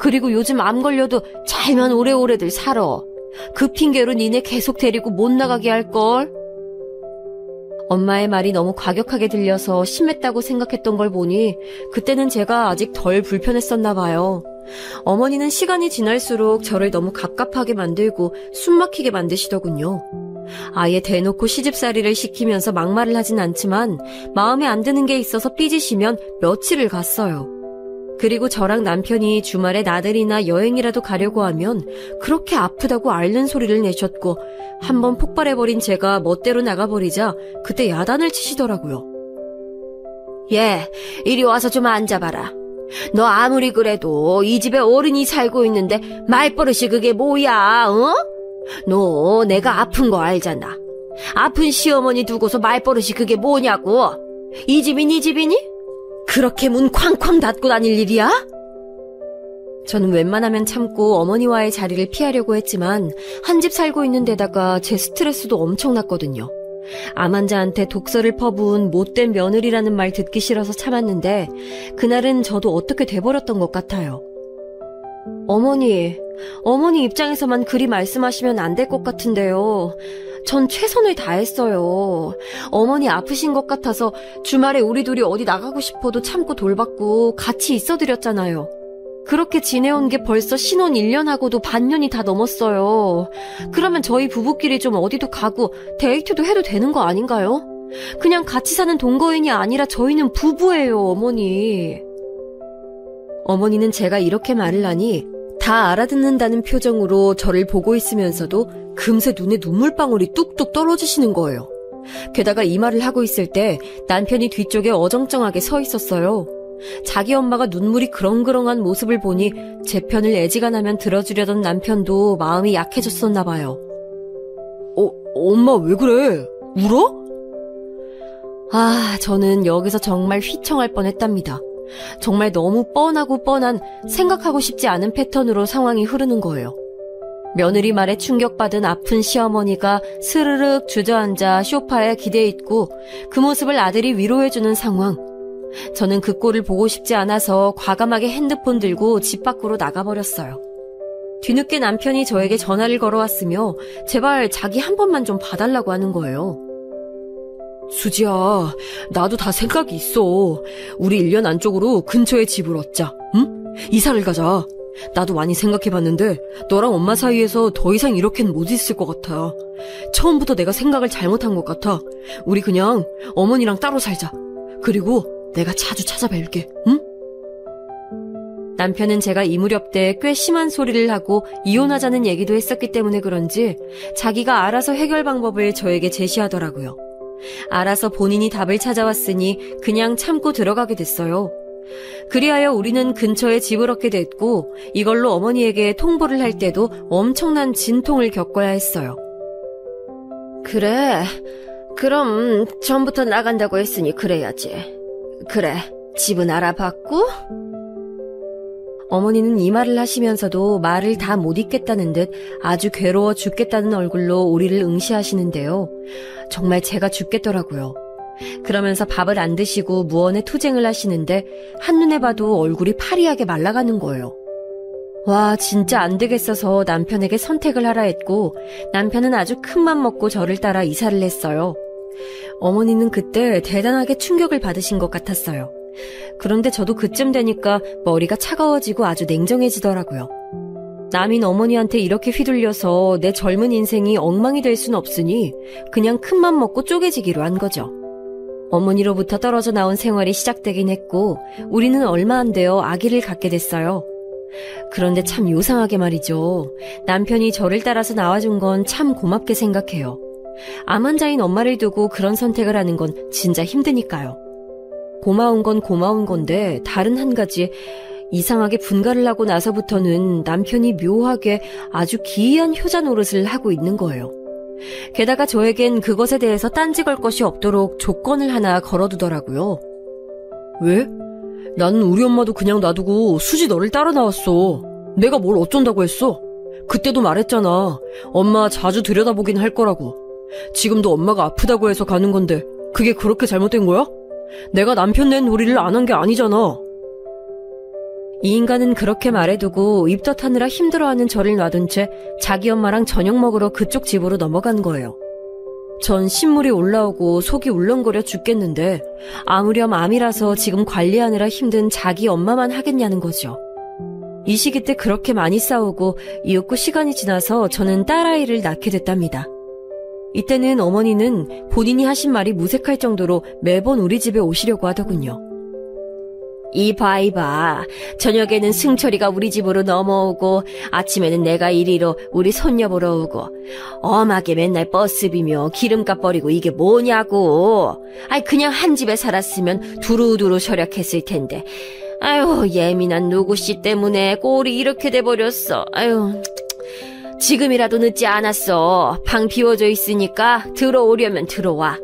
그리고 요즘 암 걸려도 잘만 오래오래들 살아. 그 핑계로 니네 계속 데리고 못 나가게 할걸. 엄마의 말이 너무 과격하게 들려서 심했다고 생각했던 걸 보니 그때는 제가 아직 덜 불편했었나 봐요. 어머니는 시간이 지날수록 저를 너무 갑갑하게 만들고 숨막히게 만드시더군요. 아예 대놓고 시집살이를 시키면서 막말을 하진 않지만 마음에 안 드는 게 있어서 삐지시면 며칠을 갔어요. 그리고 저랑 남편이 주말에 나들이나 여행이라도 가려고 하면 그렇게 아프다고 앓는 소리를 내셨고 한번 폭발해버린 제가 멋대로 나가버리자 그때 야단을 치시더라고요. 얘, 이리 와서 좀 앉아봐라. 너 아무리 그래도 이 집에 어른이 살고 있는데 말버릇이 그게 뭐야, 어? 너 내가 아픈 거 알잖아. 아픈 시어머니 두고서 말버릇이 그게 뭐냐고. 이 집이 네 집이니? 그렇게 문 쾅쾅 닫고 다닐 일이야? 저는 웬만하면 참고 어머니와의 자리를 피하려고 했지만 한 집 살고 있는 데다가 제 스트레스도 엄청났거든요. 암 환자한테 독서를 퍼부은 못된 며느리라는 말 듣기 싫어서 참았는데 그날은 저도 어떻게 돼버렸던 것 같아요. 어머니 입장에서만 그리 말씀하시면 안 될 것 같은데요. 전 최선을 다했어요. 어머니 아프신 것 같아서 주말에 우리 둘이 어디 나가고 싶어도 참고 돌봤고 같이 있어드렸잖아요. 그렇게 지내온 게 벌써 신혼 1년하고도 반년이 다 넘었어요. 그러면 저희 부부끼리 좀 어디도 가고 데이트도 해도 되는 거 아닌가요? 그냥 같이 사는 동거인이 아니라 저희는 부부예요, 어머니. 어머니는 제가 이렇게 말을 하니 다 알아듣는다는 표정으로 저를 보고 있으면서도 금세 눈에 눈물방울이 뚝뚝 떨어지시는 거예요. 게다가 이 말을 하고 있을 때 남편이 뒤쪽에 어정쩡하게 서 있었어요. 자기 엄마가 눈물이 그렁그렁한 모습을 보니 제 편을 애지간하면 들어주려던 남편도 마음이 약해졌었나 봐요. 엄마 왜 그래? 울어? 저는 여기서 정말 휘청할 뻔했답니다. 정말 너무 뻔하고 뻔한 생각하고 싶지 않은 패턴으로 상황이 흐르는 거예요. 며느리 말에 충격받은 아픈 시어머니가 스르륵 주저앉아 소파에 기대 있고 그 모습을 아들이 위로해주는 상황. 저는 그 꼴을 보고 싶지 않아서 과감하게 핸드폰 들고 집 밖으로 나가버렸어요. 뒤늦게 남편이 저에게 전화를 걸어왔으며 제발 자기 한 번만 좀 봐달라고 하는 거예요. 수지야, 나도 다 생각이 있어. 우리 1년 안쪽으로 근처에 집을 얻자. 응? 이사를 가자. 나도 많이 생각해봤는데 너랑 엄마 사이에서 더 이상 이렇게는 못 있을 것 같아. 처음부터 내가 생각을 잘못한 것 같아. 우리 그냥 어머니랑 따로 살자. 그리고 내가 자주 찾아뵐게. 응? 남편은 제가 이 무렵 때 꽤 심한 소리를 하고 이혼하자는 얘기도 했었기 때문에 그런지 자기가 알아서 해결 방법을 저에게 제시하더라고요. 알아서 본인이 답을 찾아왔으니 그냥 참고 들어가게 됐어요. 그리하여 우리는 근처에 집을 얻게 됐고 이걸로 어머니에게 통보를 할 때도 엄청난 진통을 겪어야 했어요. 그래, 그럼 전부터 나간다고 했으니 그래야지. 그래, 집은 알아봤고? 어머니는 이 말을 하시면서도 말을 다 못 잇겠다는 듯 아주 괴로워 죽겠다는 얼굴로 우리를 응시하시는데요. 정말 제가 죽겠더라고요. 그러면서 밥을 안 드시고 무언에 투쟁을 하시는데 한눈에 봐도 얼굴이 파리하게 말라가는 거예요. 와, 진짜 안 되겠어서 남편에게 선택을 하라 했고 남편은 아주 큰맘 먹고 저를 따라 이사를 했어요. 어머니는 그때 대단하게 충격을 받으신 것 같았어요. 그런데 저도 그쯤 되니까 머리가 차가워지고 아주 냉정해지더라고요. 남인 어머니한테 이렇게 휘둘려서 내 젊은 인생이 엉망이 될 순 없으니 그냥 큰맘 먹고 쪼개지기로 한 거죠. 어머니로부터 떨어져 나온 생활이 시작되긴 했고 우리는 얼마 안 되어 아기를 갖게 됐어요. 그런데 참 요상하게 말이죠. 남편이 저를 따라서 나와준 건 참 고맙게 생각해요. 암 환자인 엄마를 두고 그런 선택을 하는 건 진짜 힘드니까요. 고마운 건 고마운 건데 다른 한 가지, 이상하게 분가를 하고 나서부터는 남편이 묘하게 아주 기이한 효자 노릇을 하고 있는 거예요. 게다가 저에겐 그것에 대해서 딴지 걸 것이 없도록 조건을 하나 걸어두더라고요. 왜? 나는 우리 엄마도 그냥 놔두고 수지 너를 따라 나왔어. 내가 뭘 어쩐다고 했어? 그때도 말했잖아. 엄마 자주 들여다보긴 할 거라고. 지금도 엄마가 아프다고 해서 가는 건데 그게 그렇게 잘못된 거야? 내가 남편 낸 우리를 안 한 게 아니잖아. 이 인간은 그렇게 말해두고 입덧하느라 힘들어하는 저를 놔둔 채 자기 엄마랑 저녁 먹으러 그쪽 집으로 넘어간 거예요. 전 신물이 올라오고 속이 울렁거려 죽겠는데 아무렴 암이라서 지금 관리하느라 힘든 자기 엄마만 하겠냐는 거죠. 이 시기 때 그렇게 많이 싸우고 이윽고 시간이 지나서 저는 딸아이를 낳게 됐답니다. 이때는 어머니는 본인이 하신 말이 무색할 정도로 매번 우리 집에 오시려고 하더군요. 이봐. 저녁에는 승철이가 우리 집으로 넘어오고 아침에는 내가 이리로 우리 손녀 보러 오고 엄하게 맨날 버스비며 기름값 버리고 이게 뭐냐고. 그냥 한 집에 살았으면 두루두루 절약했을 텐데 아유, 예민한 누구씨 때문에 꼴이 이렇게 돼버렸어. 아유, 지금이라도 늦지 않았어. 방 비워져 있으니까 들어오려면 들어와.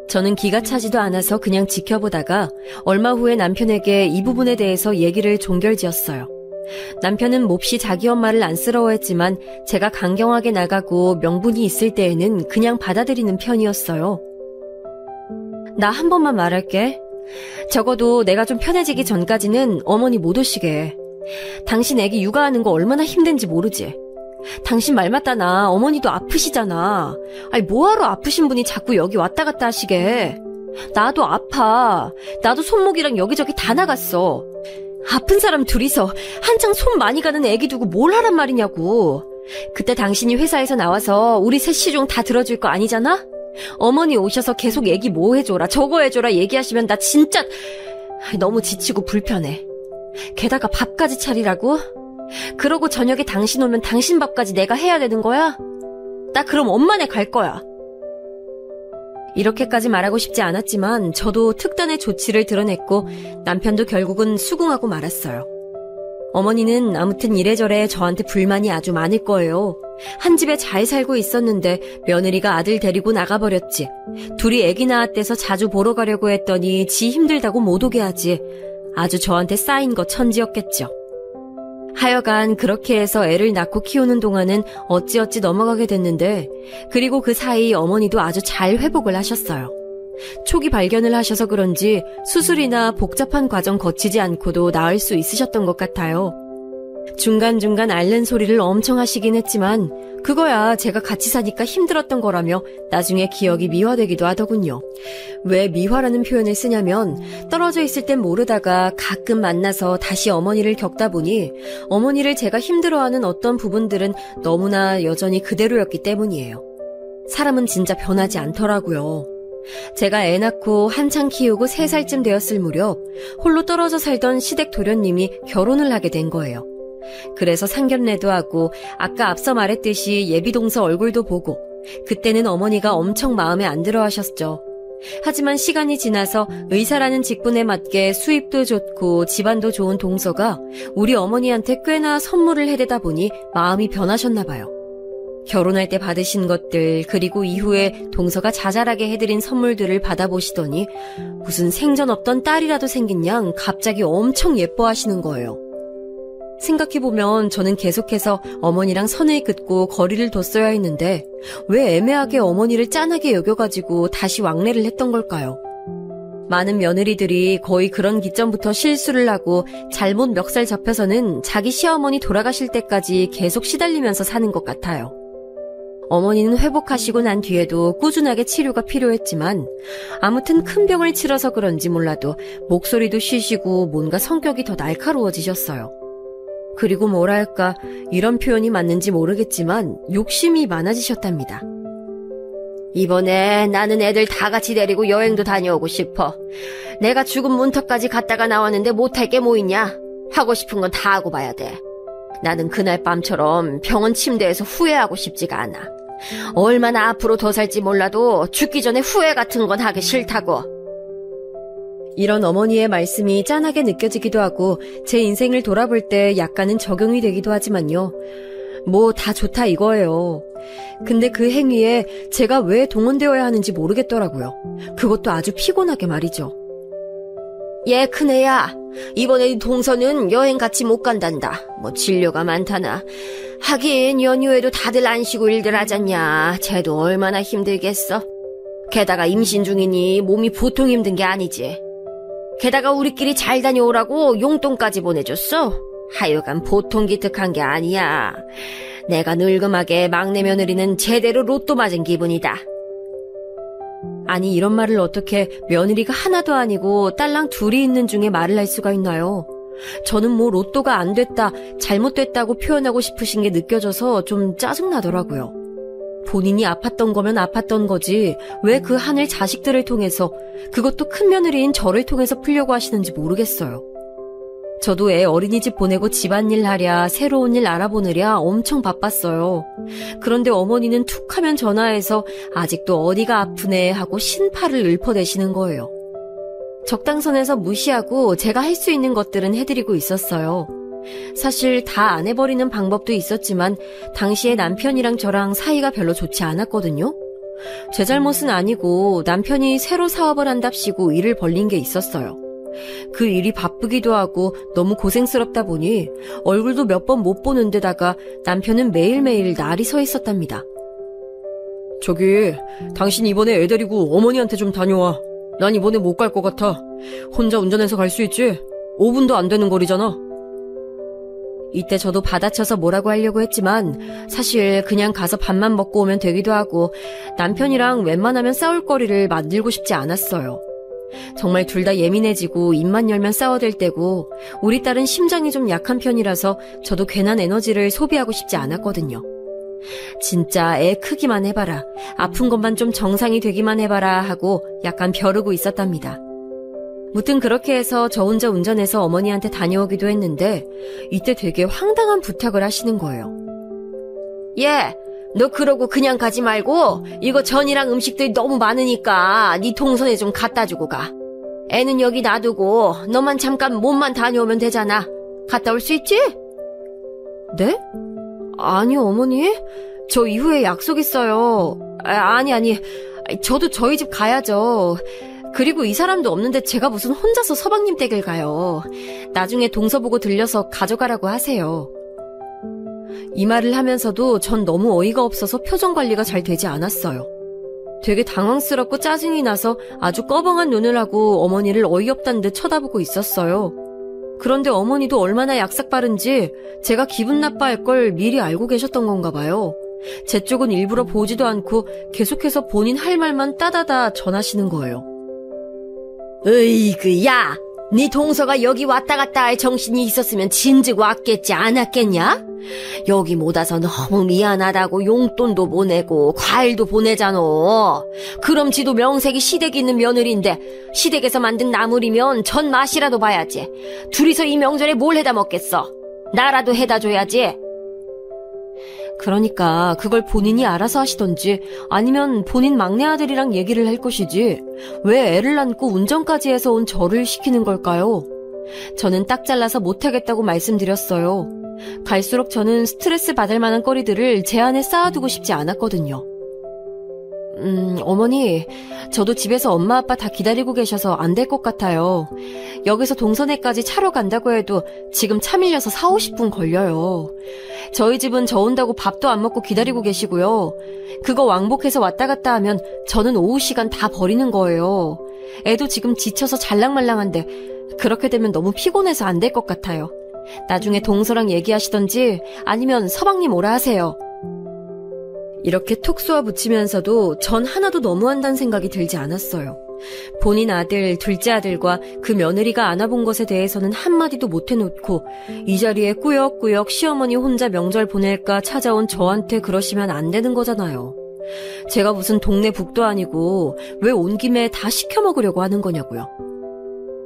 저는 기가 차지도 않아서 그냥 지켜보다가 얼마 후에 남편에게 이 부분에 대해서 얘기를 종결지었어요. 남편은 몹시 자기 엄마를 안쓰러워했지만 제가 강경하게 나가고 명분이 있을 때에는 그냥 받아들이는 편이었어요. 나 한 번만 말할게. 적어도 내가 좀 편해지기 전까지는 어머니 못 오시게 해. 당신 애기 육아하는 거 얼마나 힘든지 모르지? 당신 말 맞다나 어머니도 아프시잖아. 아니 뭐하러 아프신 분이 자꾸 여기 왔다 갔다 하시게 해. 나도 아파. 나도 손목이랑 여기저기 다 나갔어. 아픈 사람 둘이서 한창 손 많이 가는 애기 두고 뭘 하란 말이냐고. 그때 당신이 회사에서 나와서 우리 셋 시중 다 들어줄 거 아니잖아? 어머니 오셔서 계속 애기 뭐 해줘라 저거 해줘라 얘기하시면 나 진짜 너무 지치고 불편해. 게다가 밥까지 차리라고? 그러고 저녁에 당신 오면 당신 밥까지 내가 해야 되는 거야? 나 그럼 엄마네 갈 거야. 이렇게까지 말하고 싶지 않았지만 저도 특단의 조치를 드러냈고 남편도 결국은 수긍하고 말았어요. 어머니는 아무튼 이래저래 저한테 불만이 아주 많을 거예요. 한 집에 잘 살고 있었는데 며느리가 아들 데리고 나가버렸지. 둘이 애기 낳았대서 자주 보러 가려고 했더니 지 힘들다고 못 오게 하지. 아주 저한테 쌓인 거 천지였겠죠. 하여간 그렇게 해서 애를 낳고 키우는 동안은 어찌어찌 넘어가게 됐는데 그리고 그 사이 어머니도 아주 잘 회복을 하셨어요. 초기 발견을 하셔서 그런지 수술이나 복잡한 과정 거치지 않고도 나을 수 있으셨던 것 같아요. 중간중간 앓는 소리를 엄청 하시긴 했지만 그거야 제가 같이 사니까 힘들었던 거라며 나중에 기억이 미화되기도 하더군요. 왜 미화라는 표현을 쓰냐면 떨어져 있을 땐 모르다가 가끔 만나서 다시 어머니를 겪다 보니 어머니를 제가 힘들어하는 어떤 부분들은 너무나 여전히 그대로였기 때문이에요. 사람은 진짜 변하지 않더라고요. 제가 애 낳고 한창 키우고 3살쯤 되었을 무렵 홀로 떨어져 살던 시댁 도련님이 결혼을 하게 된 거예요. 그래서 상견례도 하고 아까 앞서 말했듯이 예비동서 얼굴도 보고 그때는 어머니가 엄청 마음에 안 들어 하셨죠. 하지만 시간이 지나서 의사라는 직분에 맞게 수입도 좋고 집안도 좋은 동서가 우리 어머니한테 꽤나 선물을 해대다 보니 마음이 변하셨나 봐요. 결혼할 때 받으신 것들 그리고 이후에 동서가 자잘하게 해드린 선물들을 받아보시더니 무슨 생전 없던 딸이라도 생긴 양 갑자기 엄청 예뻐하시는 거예요. 생각해보면 저는 계속해서 어머니랑 선을 긋고 거리를 뒀어야 했는데 왜 애매하게 어머니를 짠하게 여겨가지고 다시 왕래를 했던 걸까요? 많은 며느리들이 거의 그런 기점부터 실수를 하고 잘못 멱살 잡혀서는 자기 시어머니 돌아가실 때까지 계속 시달리면서 사는 것 같아요. 어머니는 회복하시고 난 뒤에도 꾸준하게 치료가 필요했지만 아무튼 큰 병을 치러서 그런지 몰라도 목소리도 쉬시고 뭔가 성격이 더 날카로워지셨어요. 그리고 뭐랄까 이런 표현이 맞는지 모르겠지만 욕심이 많아지셨답니다. 이번에 나는 애들 다 같이 데리고 여행도 다녀오고 싶어. 내가 죽은 문턱까지 갔다가 나왔는데 못할 게 뭐 있냐? 하고 싶은 건 다 하고 봐야 돼. 나는 그날 밤처럼 병원 침대에서 후회하고 싶지가 않아. 얼마나 앞으로 더 살지 몰라도 죽기 전에 후회 같은 건 하기 싫다고. 이런 어머니의 말씀이 짠하게 느껴지기도 하고 제 인생을 돌아볼 때 약간은 적용이 되기도 하지만요. 뭐 다 좋다 이거예요. 근데 그 행위에 제가 왜 동원되어야 하는지 모르겠더라고요. 그것도 아주 피곤하게 말이죠. 얘 큰애야, 이번에 동서는 여행 같이 못 간단다. 뭐 진료가 많다나. 하긴 연휴에도 다들 안 쉬고 일들 하잖냐. 쟤도 얼마나 힘들겠어. 게다가 임신 중이니 몸이 보통 힘든 게 아니지. 게다가 우리끼리 잘 다녀오라고 용돈까지 보내줬어. 하여간 보통 기특한 게 아니야. 내가 늙음하게 막내 며느리는 제대로 로또 맞은 기분이다. 아니 이런 말을 어떻게 며느리가 하나도 아니고 딸랑 둘이 있는 중에 말을 할 수가 있나요? 저는 뭐 로또가 안 됐다, 잘못됐다고 표현하고 싶으신 게 느껴져서 좀 짜증나더라고요. 본인이 아팠던 거면 아팠던 거지 왜 그 한을 자식들을 통해서, 그것도 큰 며느리인 저를 통해서 풀려고 하시는지 모르겠어요. 저도 애 어린이집 보내고 집안일 하랴 새로운 일 알아보느랴 엄청 바빴어요. 그런데 어머니는 툭 하면 전화해서 아직도 어디가 아프네 하고 신파를 읊어대시는 거예요. 적당선에서 무시하고 제가 할 수 있는 것들은 해드리고 있었어요. 사실 다 안 해버리는 방법도 있었지만 당시에 남편이랑 저랑 사이가 별로 좋지 않았거든요. 제 잘못은 아니고 남편이 새로 사업을 한답시고 일을 벌린 게 있었어요. 그 일이 바쁘기도 하고 너무 고생스럽다 보니 얼굴도 몇 번 못 보는 데다가 남편은 매일매일 날이 서 있었답니다. 저기, 당신 이번에 애 데리고 어머니한테 좀 다녀와. 난 이번에 못 갈 것 같아. 혼자 운전해서 갈 수 있지? 5분도 안 되는 거리잖아. 이때 저도 받아쳐서 뭐라고 하려고 했지만 사실 그냥 가서 밥만 먹고 오면 되기도 하고 남편이랑 웬만하면 싸울 거리를 만들고 싶지 않았어요. 정말 둘 다 예민해지고 입만 열면 싸워댈 때고 우리 딸은 심장이 좀 약한 편이라서 저도 괜한 에너지를 소비하고 싶지 않았거든요. 진짜 애 크기만 해봐라, 아픈 것만 좀 정상이 되기만 해봐라 하고 약간 벼르고 있었답니다. 무튼 그렇게 해서 저 혼자 운전해서 어머니한테 다녀오기도 했는데 이때 되게 황당한 부탁을 하시는 거예요. 예, 너 그러고 그냥 가지 말고 이거 전이랑 음식들이 너무 많으니까 네 동선에 좀 갖다 주고 가. 애는 여기 놔두고 너만 잠깐 몸만 다녀오면 되잖아. 갔다 올 수 있지? 네? 아니요, 어머니. 저 이후에 약속 있어요. 아니. 저도 저희 집 가야죠. 그리고 이 사람도 없는데 제가 무슨 혼자서 서방님 댁을 가요. 나중에 동서 보고 들려서 가져가라고 하세요. 이 말을 하면서도 전 너무 어이가 없어서 표정 관리가 잘 되지 않았어요. 되게 당황스럽고 짜증이 나서 아주 꺼벙한 눈을 하고 어머니를 어이없다는 듯 쳐다보고 있었어요. 그런데 어머니도 얼마나 약삭빠른지 제가 기분 나빠할 걸 미리 알고 계셨던 건가 봐요. 제 쪽은 일부러 보지도 않고 계속해서 본인 할 말만 따다다 전하시는 거예요. 으이그, 야! 네 동서가 여기 왔다 갔다 할 정신이 있었으면 진즉 왔겠지 않았겠냐? 여기 못 와서 너무 미안하다고 용돈도 보내고 과일도 보내잖아. 그럼 지도 명색이 시댁 있는 며느리인데 시댁에서 만든 나물이면 전 맛이라도 봐야지. 둘이서 이 명절에 뭘 해다 먹겠어? 나라도 해다 줘야지. 그러니까 그걸 본인이 알아서 하시던지 아니면 본인 막내 아들이랑 얘기를 할 것이지 왜 애를 안고 운전까지 해서 온 저를 시키는 걸까요? 저는 딱 잘라서 못하겠다고 말씀드렸어요. 갈수록 저는 스트레스 받을 만한 거리들을 제 안에 쌓아두고 싶지 않았거든요. 어머니, 저도 집에서 엄마 아빠 다 기다리고 계셔서 안 될 것 같아요. 여기서 동선에까지 차로 간다고 해도 지금 차 밀려서 40-50분 걸려요. 저희 집은 저 온다고 밥도 안 먹고 기다리고 계시고요. 그거 왕복해서 왔다 갔다 하면 저는 오후 시간 다 버리는 거예요. 애도 지금 지쳐서 잘랑말랑한데 그렇게 되면 너무 피곤해서 안 될 것 같아요. 나중에 동서랑 얘기하시던지 아니면 서방님 오라 하세요. 이렇게 톡 쏘아 붙이면서도 전 하나도 너무한다는 생각이 들지 않았어요. 본인 아들, 둘째 아들과 그 며느리가 안아본 것에 대해서는 한마디도 못 해놓고 이 자리에 꾸역꾸역 시어머니 혼자 명절 보낼까 찾아온 저한테 그러시면 안 되는 거잖아요. 제가 무슨 동네 북도 아니고 왜 온 김에 다 시켜 먹으려고 하는 거냐고요.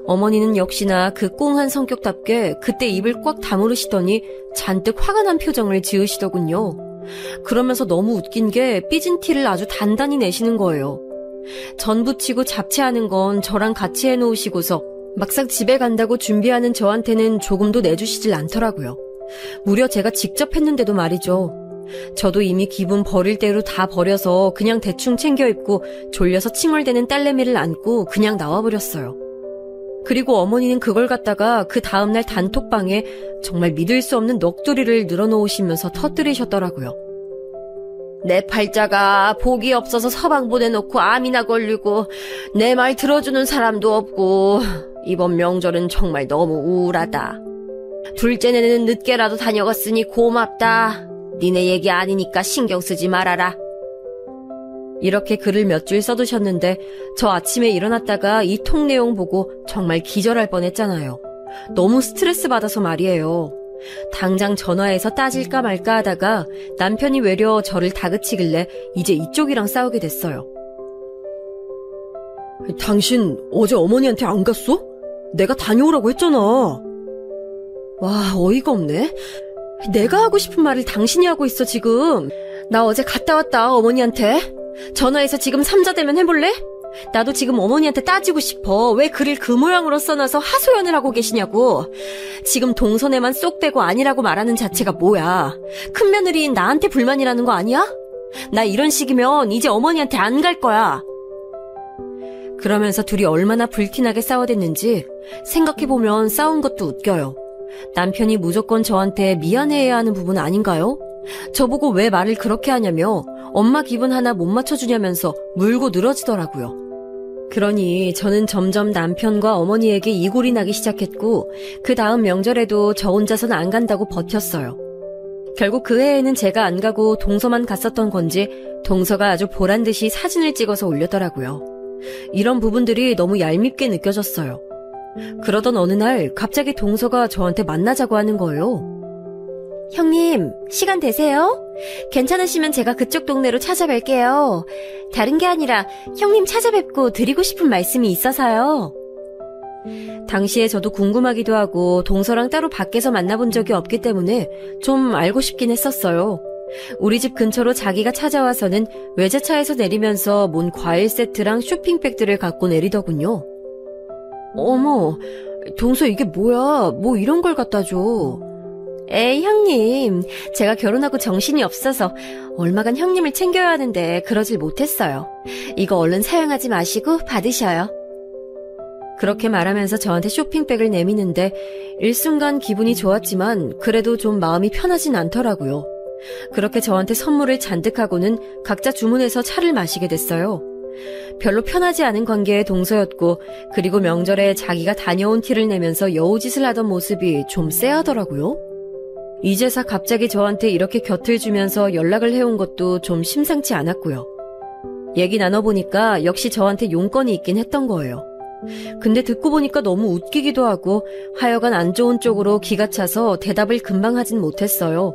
어머니는 역시나 그 꽁한 성격답게 그때 입을 꽉 다무르시더니 잔뜩 화가 난 표정을 지으시더군요. 그러면서 너무 웃긴 게 삐진 티를 아주 단단히 내시는 거예요. 전 부치고 잡채하는 건 저랑 같이 해놓으시고서 막상 집에 간다고 준비하는 저한테는 조금도 내주시질 않더라고요. 무려 제가 직접 했는데도 말이죠. 저도 이미 기분 버릴 대로 다 버려서 그냥 대충 챙겨 입고 졸려서 칭얼대는 딸내미를 안고 그냥 나와버렸어요. 그리고 어머니는 그걸 갖다가 그 다음날 단톡방에 정말 믿을 수 없는 넋두리를 늘어놓으시면서 터뜨리셨더라고요. 내 팔자가 복이 없어서 서방 보내놓고 암이나 걸리고 내 말 들어주는 사람도 없고 이번 명절은 정말 너무 우울하다. 둘째네는 늦게라도 다녀갔으니 고맙다. 니네 얘기 아니니까 신경 쓰지 말아라. 이렇게 글을 몇 줄 써두셨는데 저 아침에 일어났다가 이 통 내용 보고 정말 기절할 뻔했잖아요. 너무 스트레스 받아서 말이에요. 당장 전화해서 따질까 말까 하다가 남편이 외려 저를 다그치길래 이제 이쪽이랑 싸우게 됐어요. 당신 어제 어머니한테 안 갔어? 내가 다녀오라고 했잖아. 와, 어이가 없네. 내가 하고 싶은 말을 당신이 하고 있어 지금. 나 어제 갔다 왔다 어머니한테. 전화해서 지금 삼자대면 해볼래? 나도 지금 어머니한테 따지고 싶어. 왜 글을 그 모양으로 써놔서 하소연을 하고 계시냐고. 지금 동선에만 쏙 빼고 아니라고 말하는 자체가 뭐야. 큰며느리인 나한테 불만이라는 거 아니야? 나 이런 식이면 이제 어머니한테 안 갈 거야. 그러면서 둘이 얼마나 불티나게 싸워댔는지 생각해보면 싸운 것도 웃겨요. 남편이 무조건 저한테 미안해해야 하는 부분 아닌가요? 저보고 왜 말을 그렇게 하냐며 엄마 기분 하나 못 맞춰주냐면서 물고 늘어지더라고요. 그러니 저는 점점 남편과 어머니에게 이골이 나기 시작했고 그 다음 명절에도 저 혼자선 안 간다고 버텼어요. 결국 그 해에는 제가 안 가고 동서만 갔었던 건지 동서가 아주 보란듯이 사진을 찍어서 올렸더라고요. 이런 부분들이 너무 얄밉게 느껴졌어요. 그러던 어느 날 갑자기 동서가 저한테 만나자고 하는 거예요. 형님, 시간 되세요? 괜찮으시면 제가 그쪽 동네로 찾아뵐게요. 다른 게 아니라 형님 찾아뵙고 드리고 싶은 말씀이 있어서요. 당시에 저도 궁금하기도 하고 동서랑 따로 밖에서 만나본 적이 없기 때문에 좀 알고 싶긴 했었어요. 우리 집 근처로 자기가 찾아와서는 외제차에서 내리면서 몬 과일 세트랑 쇼핑백들을 갖고 내리더군요. 어머, 동서 이게 뭐야? 뭐 이런 걸 갖다 줘. 에이, 형님. 제가 결혼하고 정신이 없어서 얼마간 형님을 챙겨야 하는데 그러질 못했어요. 이거 얼른 사용하지 마시고 받으셔요. 그렇게 말하면서 저한테 쇼핑백을 내미는데 일순간 기분이 좋았지만 그래도 좀 마음이 편하진 않더라고요. 그렇게 저한테 선물을 잔뜩 하고는 각자 주문해서 차를 마시게 됐어요. 별로 편하지 않은 관계의 동서였고 그리고 명절에 자기가 다녀온 티를 내면서 여우짓을 하던 모습이 좀 쎄하더라고요. 이제서 갑자기 저한테 이렇게 곁을 주면서 연락을 해온 것도 좀 심상치 않았고요. 얘기 나눠보니까 역시 저한테 용건이 있긴 했던 거예요. 근데 듣고 보니까 너무 웃기기도 하고 하여간 안 좋은 쪽으로 기가 차서 대답을 금방 하진 못했어요.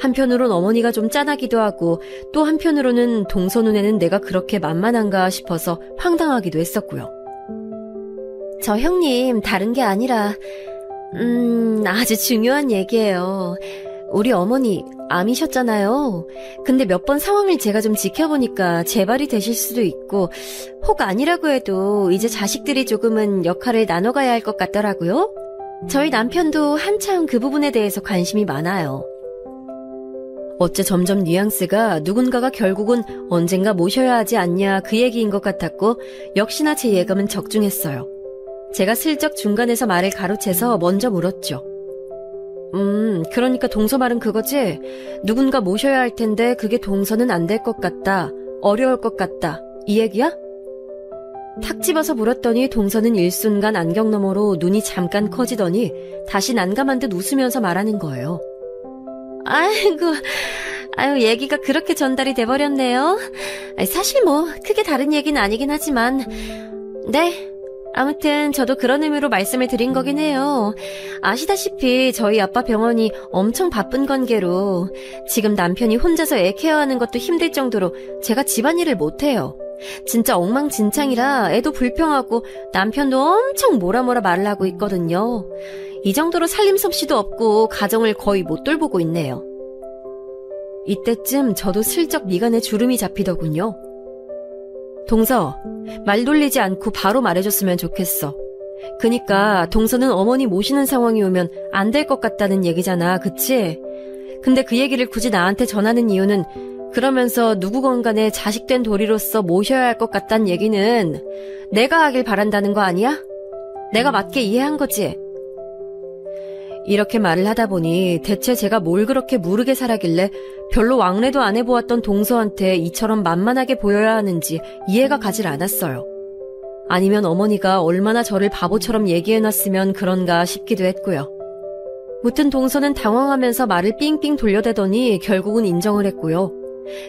한편으론 어머니가 좀 짠하기도 하고 또 한편으로는 동서 눈에는 내가 그렇게 만만한가 싶어서 황당하기도 했었고요. 저 형님 다른 게 아니라 아주 중요한 얘기예요. 우리 어머니 암이셨잖아요. 근데 몇 번 상황을 제가 좀 지켜보니까 재발이 되실 수도 있고 혹 아니라고 해도 이제 자식들이 조금은 역할을 나눠가야 할 것 같더라고요. 저희 남편도 한참 그 부분에 대해서 관심이 많아요. 어째 점점 뉘앙스가 누군가가 결국은 언젠가 모셔야 하지 않냐 그 얘기인 것 같았고 역시나 제 예감은 적중했어요. 제가 슬쩍 중간에서 말을 가로채서 먼저 물었죠. 그러니까 동서 말은 그거지? 누군가 모셔야 할 텐데 그게 동서는 안 될 것 같다. 어려울 것 같다. 이 얘기야? 탁 집어서 물었더니 동서는 일순간 안경 너머로 눈이 잠깐 커지더니 다시 난감한 듯 웃으면서 말하는 거예요. 아유, 얘기가 그렇게 전달이 돼버렸네요. 사실 뭐 크게 다른 얘기는 아니긴 하지만 네, 아무튼 저도 그런 의미로 말씀을 드린 거긴 해요. 아시다시피 저희 아빠 병원이 엄청 바쁜 관계로 지금 남편이 혼자서 애 케어하는 것도 힘들 정도로 제가 집안일을 못해요. 진짜 엉망진창이라 애도 불평하고 남편도 엄청 뭐라 말을 하고 있거든요. 이 정도로 살림솜씨도 없고 가정을 거의 못 돌보고 있네요. 이때쯤 저도 슬쩍 미간에 주름이 잡히더군요. 동서, 말 돌리지 않고 바로 말해줬으면 좋겠어. 그니까 동서는 어머니 모시는 상황이 오면 안 될 것 같다는 얘기잖아, 그치? 근데 그 얘기를 굳이 나한테 전하는 이유는 그러면서 누구건 간에 자식된 도리로서 모셔야 할 것 같다는 얘기는 내가 하길 바란다는 거 아니야? 내가 맞게 이해한 거지? 이렇게 말을 하다 보니 대체 제가 뭘 그렇게 무르게 살아길래 별로 왕래도 안 해보았던 동서한테 이처럼 만만하게 보여야 하는지 이해가 가질 않았어요. 아니면 어머니가 얼마나 저를 바보처럼 얘기해놨으면 그런가 싶기도 했고요. 무튼 동서는 당황하면서 말을 삥삥 돌려대더니 결국은 인정을 했고요.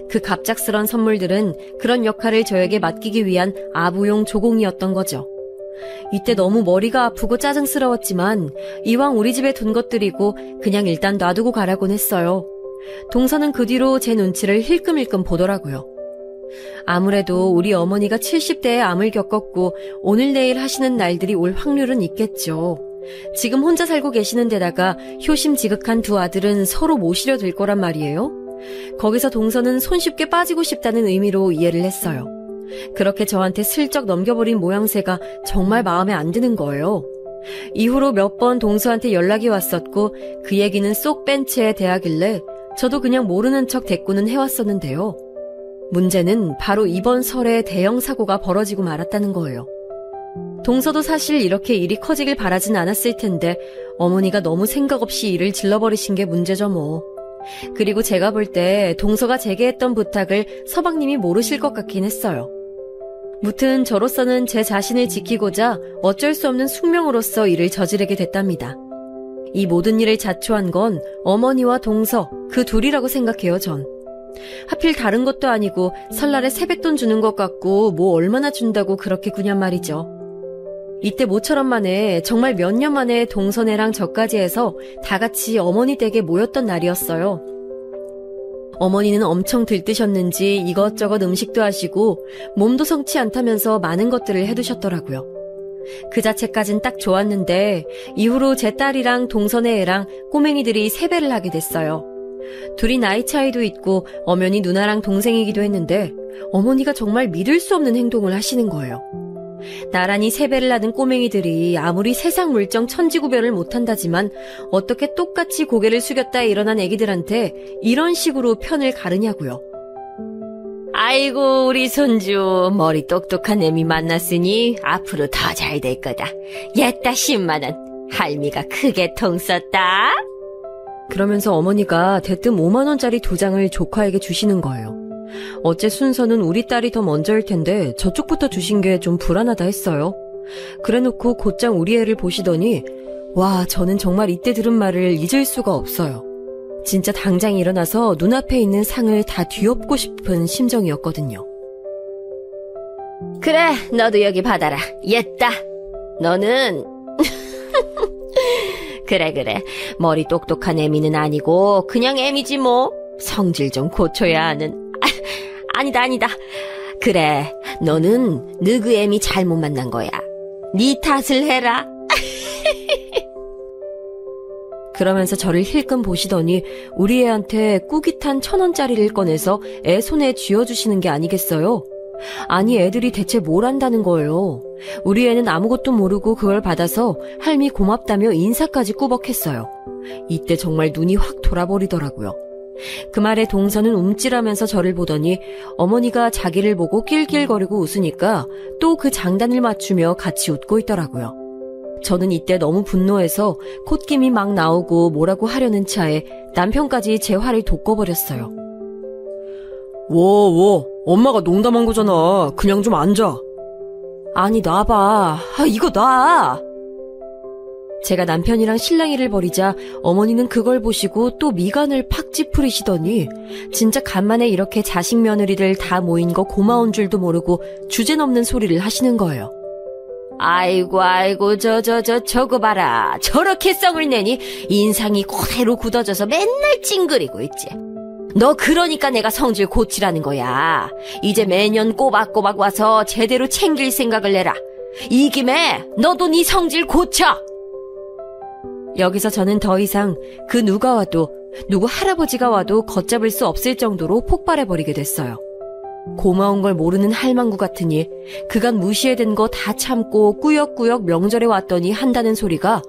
그 갑작스런 선물들은 그런 역할을 저에게 맡기기 위한 아부용 조공이었던 거죠. 이때 너무 머리가 아프고 짜증스러웠지만 이왕 우리 집에 둔 것들이고 그냥 일단 놔두고 가라곤 했어요. 동서는 그 뒤로 제 눈치를 힐끔힐끔 보더라고요. 아무래도 우리 어머니가 70대에 암을 겪었고 오늘 내일 하시는 날들이 올 확률은 있겠죠. 지금 혼자 살고 계시는 데다가 효심지극한 두 아들은 서로 모시려 들 거란 말이에요. 거기서 동서는 손쉽게 빠지고 싶다는 의미로 이해를 했어요. 그렇게 저한테 슬쩍 넘겨버린 모양새가 정말 마음에 안 드는 거예요. 이후로 몇 번 동서한테 연락이 왔었고 그 얘기는 쏙 뺀 채 대하길래 저도 그냥 모르는 척 대꾸는 해왔었는데요. 문제는 바로 이번 설에 대형 사고가 벌어지고 말았다는 거예요. 동서도 사실 이렇게 일이 커지길 바라진 않았을 텐데 어머니가 너무 생각 없이 일을 질러버리신 게 문제죠 뭐. 그리고 제가 볼 때 동서가 제게 했던 부탁을 서방님이 모르실 것 같긴 했어요. 무튼 저로서는 제 자신을 지키고자 어쩔 수 없는 숙명으로서 일을 저지르게 됐답니다. 이 모든 일을 자초한 건 어머니와 동서 그 둘이라고 생각해요 전. 하필 다른 것도 아니고 설날에 세뱃돈 주는 것 같고 뭐 얼마나 준다고 그렇게 구냔 말이죠. 이때 모처럼 만에 정말 몇 년 만에 동서네랑 저까지 해서 다 같이 어머니 댁에 모였던 날이었어요. 어머니는 엄청 들뜨셨는지 이것저것 음식도 하시고 몸도 성치 않다면서 많은 것들을 해두셨더라고요. 그 자체까진 딱 좋았는데 이후로 제 딸이랑 동서네 애랑 꼬맹이들이 세배를 하게 됐어요. 둘이 나이 차이도 있고 엄연히 누나랑 동생이기도 했는데 어머니가 정말 믿을 수 없는 행동을 하시는 거예요. 나란히 세배를 하는 꼬맹이들이 아무리 세상 물정 천지구별을 못한다지만 어떻게 똑같이 고개를 숙였다 일어난 애기들한테 이런 식으로 편을 가르냐고요. 아이고 우리 손주 머리 똑똑한 애미 만났으니 앞으로 더 잘 될 거다. 옛다 10만 원 할미가 크게 통 썼다. 그러면서 어머니가 대뜸 5만 원짜리 2장을 조카에게 주시는 거예요. 어째 순서는 우리 딸이 더 먼저일 텐데 저쪽부터 주신 게 좀 불안하다 했어요. 그래놓고 곧장 우리 애를 보시더니 와 저는 정말 이때 들은 말을 잊을 수가 없어요. 진짜 당장 일어나서 눈앞에 있는 상을 다 뒤엎고 싶은 심정이었거든요. 그래 너도 여기 받아라. 옛다. 너는 그래 머리 똑똑한 애미는 아니고 그냥 애미지 뭐. 성질 좀 고쳐야 하는. 아니다. 그래 너는 너그 애미 잘못 만난 거야. 네 탓을 해라. 그러면서 저를 힐끔 보시더니 우리 애한테 꾸깃한 1,000원짜리를 꺼내서 애 손에 쥐어주시는 게 아니겠어요? 아니 애들이 대체 뭘 안다는 거예요. 우리 애는 아무것도 모르고 그걸 받아서 할미 고맙다며 인사까지 꾸벅했어요. 이때 정말 눈이 확 돌아버리더라고요. 그 말에 동서는 움찔하면서 저를 보더니 어머니가 자기를 보고 낄낄거리고 웃으니까 또 그 장단을 맞추며 같이 웃고 있더라고요. 저는 이때 너무 분노해서 콧김이 막 나오고 뭐라고 하려는 차에 남편까지 제 화를 돋궈버렸어요. 엄마가 농담한 거잖아. 그냥 좀 앉아. 아니 놔봐. 이거 놔. 제가 남편이랑 실랑이를 벌이자 어머니는 그걸 보시고 또 미간을 팍 찌푸리시더니 진짜 간만에 이렇게 자식 며느리들 다 모인 거 고마운 줄도 모르고 주제넘는 소리를 하시는 거예요. 아이고 저거 봐라. 저렇게 썽을 내니 인상이 그대로 굳어져서 맨날 찡그리고 있지. 너 그러니까 내가 성질 고치라는 거야. 이제 매년 꼬박꼬박 와서 제대로 챙길 생각을 내라. 이 김에 너도 네 성질 고쳐. 여기서 저는 더 이상 그 누가 와도 누구 할아버지가 와도 걷잡을 수 없을 정도로 폭발해버리게 됐어요. 고마운 걸 모르는 할망구 같으니 그간 무시해댄 거 다 참고 꾸역꾸역 명절에 왔더니 한다는 소리가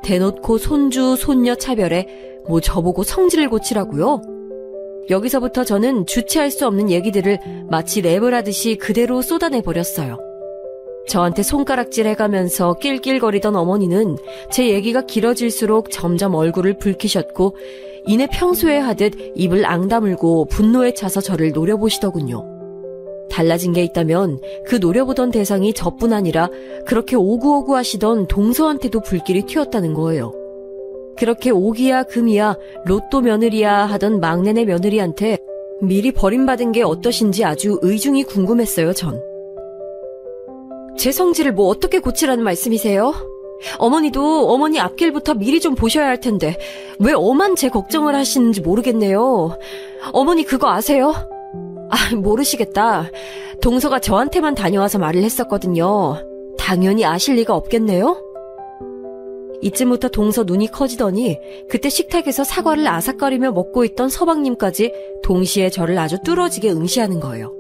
대놓고 손주 손녀 차별에 뭐 저보고 성질을 고치라고요? 여기서부터 저는 주체할 수 없는 얘기들을 마치 랩을 하듯이 그대로 쏟아내버렸어요. 저한테 손가락질 해가면서 낄낄거리던 어머니는 제 얘기가 길어질수록 점점 얼굴을 붉히셨고 이내 평소에 하듯 입을 앙다물고 분노에 차서 저를 노려보시더군요. 달라진 게 있다면 그 노려보던 대상이 저뿐 아니라 그렇게 오구오구 하시던 동서한테도 불길이 튀었다는 거예요. 그렇게 오기야 금이야 로또 며느리야 하던 막내네 며느리한테 미리 버림받은 게 어떠신지 아주 의중이 궁금했어요, 전. 제 성질을 뭐 어떻게 고치라는 말씀이세요? 어머니도 어머니 앞길부터 미리 좀 보셔야 할 텐데 왜 엄한 제 걱정을 하시는지 모르겠네요. 어머니 그거 아세요? 모르시겠다. 동서가 저한테만 다녀와서 말을 했었거든요. 당연히 아실 리가 없겠네요? 이쯤부터 동서 눈이 커지더니 그때 식탁에서 사과를 아삭거리며 먹고 있던 서방님까지 동시에 저를 아주 뚫어지게 응시하는 거예요.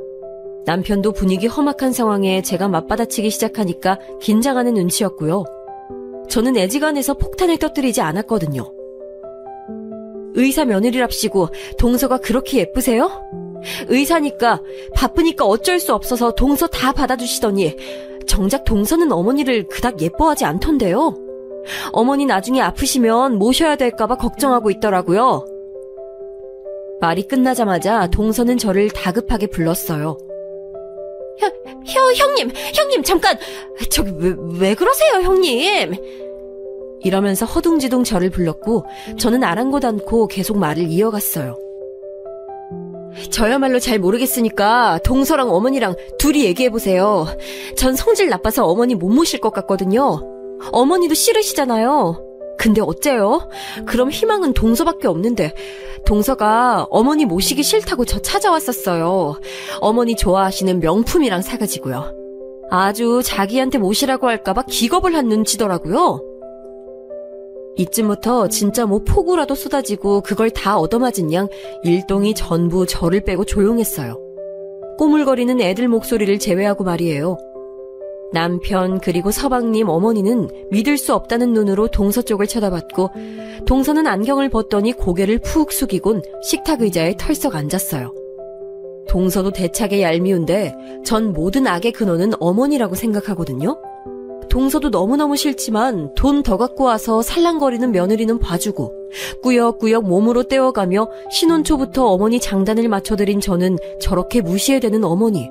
남편도 분위기 험악한 상황에 제가 맞받아치기 시작하니까 긴장하는 눈치였고요. 저는 애지간해서 폭탄을 터뜨리지 않았거든요. 의사 며느리랍시고 동서가 그렇게 예쁘세요? 의사니까 바쁘니까 어쩔 수 없어서 동서 다 받아주시더니 정작 동서는 어머니를 그닥 예뻐하지 않던데요. 어머니 나중에 아프시면 모셔야 될까봐 걱정하고 있더라고요. 말이 끝나자마자 동서는 저를 다급하게 불렀어요. 형님, 잠깐! 저기, 왜 그러세요, 형님? 이러면서 허둥지둥 저를 불렀고, 저는 아랑곳 않고 계속 말을 이어갔어요. 저야말로 잘 모르겠으니까 동서랑 어머니랑 둘이 얘기해보세요. 전 성질 나빠서 어머니 못 모실 것 같거든요. 어머니도 싫으시잖아요. 근데 어째요? 그럼 희망은 동서밖에 없는데 동서가 어머니 모시기 싫다고 저 찾아왔었어요. 어머니 좋아하시는 명품이랑 사가지고요. 아주 자기한테 모시라고 할까봐 기겁을 한 눈치더라고요. 이쯤부터 진짜 뭐 폭우라도 쏟아지고 그걸 다 얻어맞은 양 일동이 전부 저를 빼고 조용했어요. 꼬물거리는 애들 목소리를 제외하고 말이에요. 남편 그리고 서방님 어머니는 믿을 수 없다는 눈으로 동서 쪽을 쳐다봤고 동서는 안경을 벗더니 고개를 푹 숙이곤 식탁 의자에 털썩 앉았어요. 동서도 대차게 얄미운데 전 모든 악의 근원은 어머니라고 생각하거든요. 동서도 너무너무 싫지만 돈 더 갖고 와서 살랑거리는 며느리는 봐주고 꾸역꾸역 몸으로 떼어가며 신혼 초부터 어머니 장단을 맞춰드린 저는 저렇게 무시해대는 어머니.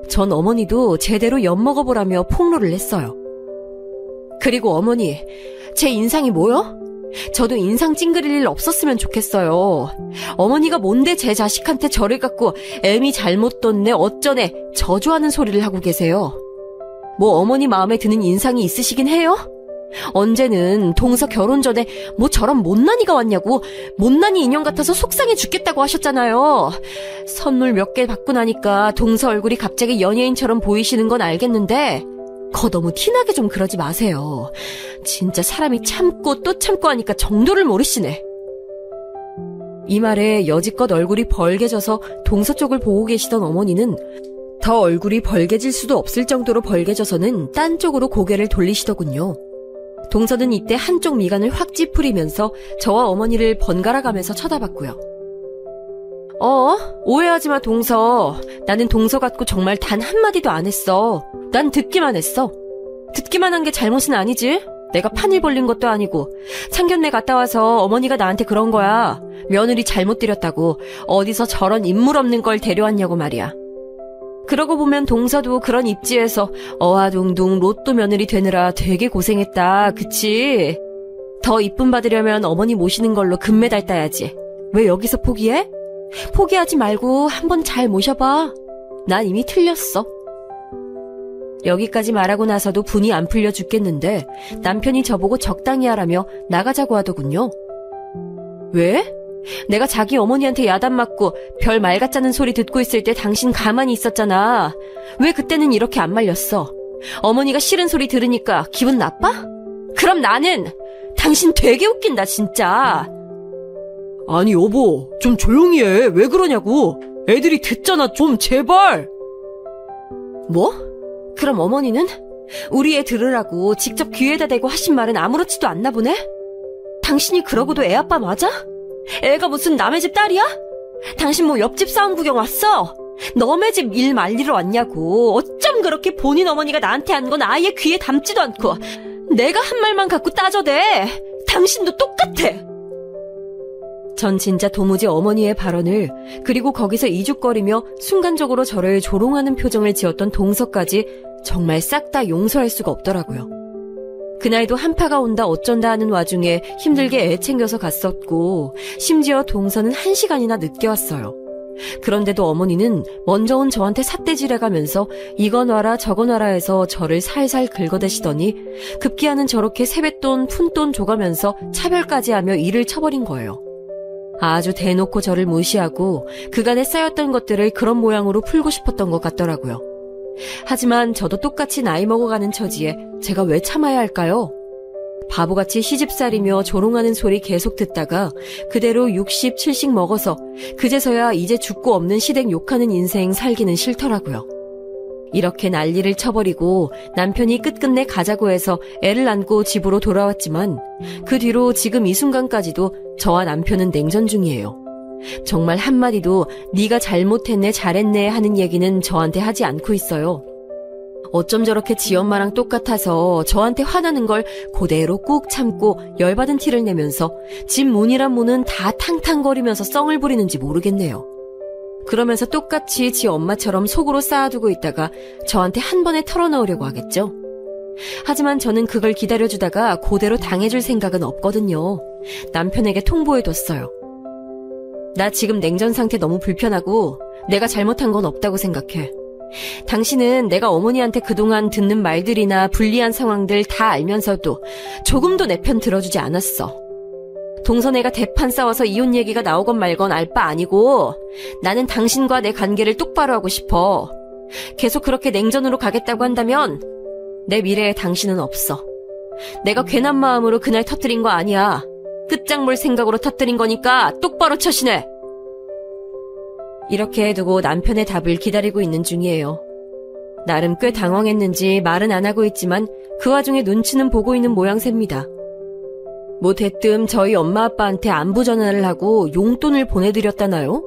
전 어머니도 제대로 엿먹어보라며 폭로를 했어요. 그리고 어머니, 제 인상이 뭐요? 저도 인상 찡그릴 일 없었으면 좋겠어요. 어머니가 뭔데 제 자식한테 저를 갖고 애미 잘못 뒀네 어쩌네 저주하는 소리를 하고 계세요. 뭐 어머니 마음에 드는 인상이 있으시긴 해요? 언제는 동서 결혼 전에 뭐 저런 못난이가 왔냐고 못난이 인형 같아서 속상해 죽겠다고 하셨잖아요. 선물 몇 개 받고 나니까 동서 얼굴이 갑자기 연예인처럼 보이시는 건 알겠는데 거 너무 티나게 좀 그러지 마세요. 진짜 사람이 참고 또 참고 하니까 정도를 모르시네. 이 말에 여지껏 얼굴이 벌개져서 동서 쪽을 보고 계시던 어머니는 더 얼굴이 벌개질 수도 없을 정도로 벌개져서는 딴 쪽으로 고개를 돌리시더군요. 동서는 이때 한쪽 미간을 확 찌푸리면서 저와 어머니를 번갈아 가면서 쳐다봤고요. 오해하지 마 동서. 나는 동서 같고 정말 단 한마디도 안 했어. 난 듣기만 했어. 듣기만 한 게 잘못은 아니지. 내가 판을 벌린 것도 아니고 상견례 갔다 와서 어머니가 나한테 그런 거야. 며느리 잘못 들였다고 어디서 저런 인물 없는 걸 데려왔냐고 말이야. 그러고 보면 동서도 그런 입지에서 어아둥둥 로또 며느리 되느라 되게 고생했다. 그치? 더 이쁨 받으려면 어머니 모시는 걸로 금메달 따야지. 왜 여기서 포기해? 포기하지 말고 한번 잘 모셔봐. 난 이미 틀렸어. 여기까지 말하고 나서도 분이 안 풀려 죽겠는데 남편이 저보고 적당히 하라며 나가자고 하더군요. 왜? 내가 자기 어머니한테 야단 맞고 별 말 같자는 소리 듣고 있을 때 당신 가만히 있었잖아. 왜 그때는 이렇게 안 말렸어? 어머니가 싫은 소리 들으니까 기분 나빠? 그럼 나는 당신 되게 웃긴다 진짜. 아니 여보 좀 조용히 해. 왜 그러냐고. 애들이 듣잖아 좀 제발. 뭐? 그럼 어머니는? 우리 애 들으라고 직접 귀에다 대고 하신 말은 아무렇지도 않나 보네? 당신이 그러고도 애 아빠 맞아? 애가 무슨 남의 집 딸이야? 당신 뭐 옆집 싸움 구경 왔어? 너네 집 일 말리러 왔냐고. 어쩜 그렇게 본인 어머니가 나한테 한 건 아예 귀에 담지도 않고 내가 한 말만 갖고 따져대. 당신도 똑같아. 전 진짜 도무지 어머니의 발언을 그리고 거기서 이죽거리며 순간적으로 저를 조롱하는 표정을 지었던 동서까지 정말 싹 다 용서할 수가 없더라고요. 그날도 한파가 온다 어쩐다 하는 와중에 힘들게 애 챙겨서 갔었고 심지어 동서는 1시간이나 늦게 왔어요. 그런데도 어머니는 먼저 온 저한테 삿대질해가면서 이거 놔라 저거 놔라 해서 저를 살살 긁어대시더니 급기야는 저렇게 세뱃돈 푼돈 줘가면서 차별까지 하며 일을 쳐버린 거예요. 아주 대놓고 저를 무시하고 그간에 쌓였던 것들을 그런 모양으로 풀고 싶었던 것 같더라고요. 하지만 저도 똑같이 나이 먹어가는 처지에 제가 왜 참아야 할까요? 바보같이 시집살이며 조롱하는 소리 계속 듣다가 그대로 60, 70 먹어서 그제서야 이제 죽고 없는 시댁 욕하는 인생 살기는 싫더라고요. 이렇게 난리를 쳐버리고 남편이 끝끝내 가자고 해서 애를 안고 집으로 돌아왔지만 그 뒤로 지금 이 순간까지도 저와 남편은 냉전 중이에요. 정말 한마디도 네가 잘못했네 잘했네 하는 얘기는 저한테 하지 않고 있어요. 어쩜 저렇게 지 엄마랑 똑같아서 저한테 화나는 걸 그대로 꾹 참고 열받은 티를 내면서 집 문이란 문은 다 탕탕거리면서 썽을 부리는지 모르겠네요. 그러면서 똑같이 지 엄마처럼 속으로 쌓아두고 있다가 저한테 한 번에 털어놓으려고 하겠죠. 하지만 저는 그걸 기다려주다가 그대로 당해줄 생각은 없거든요. 남편에게 통보해뒀어요. 나 지금 냉전 상태 너무 불편하고 내가 잘못한 건 없다고 생각해. 당신은 내가 어머니한테 그동안 듣는 말들이나 불리한 상황들 다 알면서도 조금도 내 편 들어주지 않았어. 동서네가 대판 싸워서 이혼 얘기가 나오건 말건 알 바 아니고 나는 당신과 내 관계를 똑바로 하고 싶어. 계속 그렇게 냉전으로 가겠다고 한다면 내 미래에 당신은 없어. 내가 괜한 마음으로 그날 터뜨린 거 아니야. 끝장볼 생각으로 터뜨린 거니까 똑바로 처신해. 이렇게 해두고 남편의 답을 기다리고 있는 중이에요. 나름 꽤 당황했는지 말은 안 하고 있지만 그 와중에 눈치는 보고 있는 모양새입니다. 뭐 대뜸 저희 엄마 아빠한테 안부 전화를 하고 용돈을 보내드렸다나요?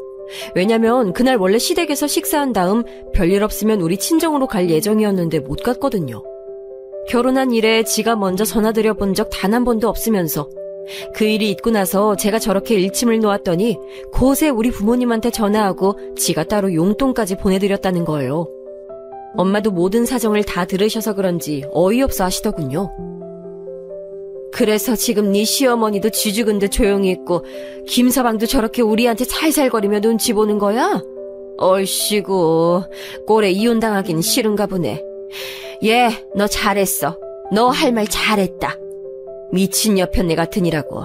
왜냐면 그날 원래 시댁에서 식사한 다음 별일 없으면 우리 친정으로 갈 예정이었는데 못 갔거든요. 결혼한 이래 지가 먼저 전화드려본 적 단 한 번도 없으면서 그 일이 있고 나서 제가 저렇게 일침을 놓았더니 곳에 우리 부모님한테 전화하고 지가 따로 용돈까지 보내드렸다는 거예요. 엄마도 모든 사정을 다 들으셔서 그런지 어이없어 하시더군요. 그래서 지금 네 시어머니도 쥐죽은 듯 조용히 있고 김서방도 저렇게 우리한테 살살거리며 눈치 보는 거야? 얼씨구, 꼴에 이혼당하긴 싫은가 보네. 예, 너 잘했어. 너 할 말 잘했다. 미친 여편네 같으니라고.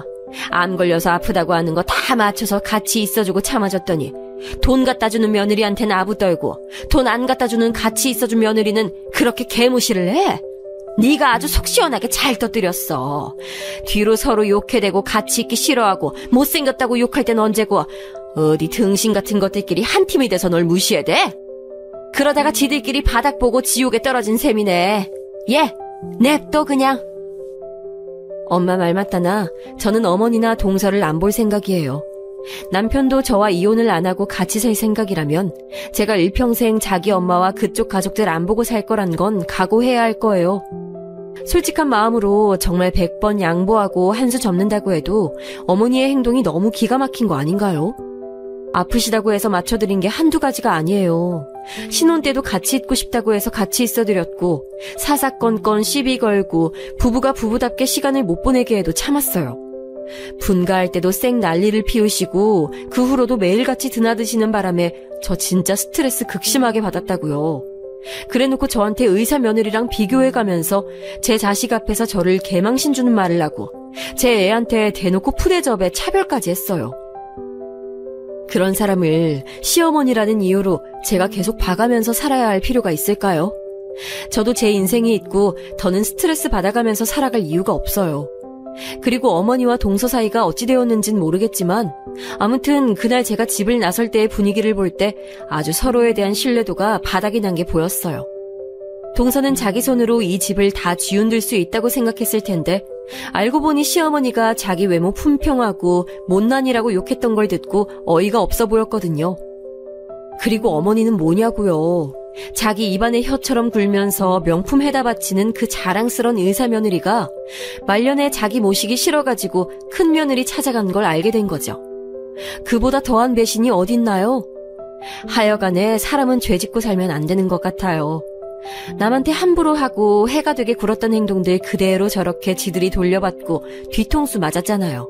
암 걸려서 아프다고 하는 거 다 맞춰서 같이 있어주고 참아줬더니 돈 갖다주는 며느리한테는 아부 떨고 돈 안 갖다주는 같이 있어준 며느리는 그렇게 개무시를 해? 네가 아주 속 시원하게 잘 떠들였어. 뒤로 서로 욕해대고 같이 있기 싫어하고 못생겼다고 욕할 땐 언제고 어디 등신 같은 것들끼리 한 팀이 돼서 널 무시해대? 그러다가 지들끼리 바닥 보고 지옥에 떨어진 셈이네. 예, 냅둬 그냥. 엄마 말 맞다나 저는 어머니나 동서를 안 볼 생각이에요. 남편도 저와 이혼을 안 하고 같이 살 생각이라면 제가 일평생 자기 엄마와 그쪽 가족들 안 보고 살 거란 건 각오해야 할 거예요. 솔직한 마음으로 정말 100번 양보하고 한 수 접는다고 해도 어머니의 행동이 너무 기가 막힌 거 아닌가요? 아프시다고 해서 맞춰드린 게 한두 가지가 아니에요. 신혼 때도 같이 있고 싶다고 해서 같이 있어드렸고 사사건건 시비 걸고 부부가 부부답게 시간을 못 보내게 해도 참았어요. 분가할 때도 쌩 난리를 피우시고 그 후로도 매일같이 드나드시는 바람에 저 진짜 스트레스 극심하게 받았다고요. 그래놓고 저한테 의사 며느리랑 비교해가면서 제 자식 앞에서 저를 개망신 주는 말을 하고 제 애한테 대놓고 푸대접에 차별까지 했어요. 그런 사람을 시어머니라는 이유로 제가 계속 봐가면서 살아야 할 필요가 있을까요? 저도 제 인생이 있고 더는 스트레스 받아가면서 살아갈 이유가 없어요. 그리고 어머니와 동서 사이가 어찌 되었는진 모르겠지만 아무튼 그날 제가 집을 나설 때의 분위기를 볼 때 아주 서로에 대한 신뢰도가 바닥이 난 게 보였어요. 동서는 자기 손으로 이 집을 다 쥐운들 수 있다고 생각했을 텐데 알고 보니 시어머니가 자기 외모 품평하고 못난이라고 욕했던 걸 듣고 어이가 없어 보였거든요. 그리고 어머니는 뭐냐고요. 자기 입안에 혀처럼 굴면서 명품 해다 바치는 그 자랑스런 의사 며느리가 말년에 자기 모시기 싫어가지고 큰 며느리 찾아간 걸 알게 된 거죠. 그보다 더한 배신이 어딨나요? 하여간에 사람은 죄짓고 살면 안 되는 것 같아요. 남한테 함부로 하고 해가 되게 굴었던 행동들 그대로 저렇게 지들이 돌려받고 뒤통수 맞았잖아요.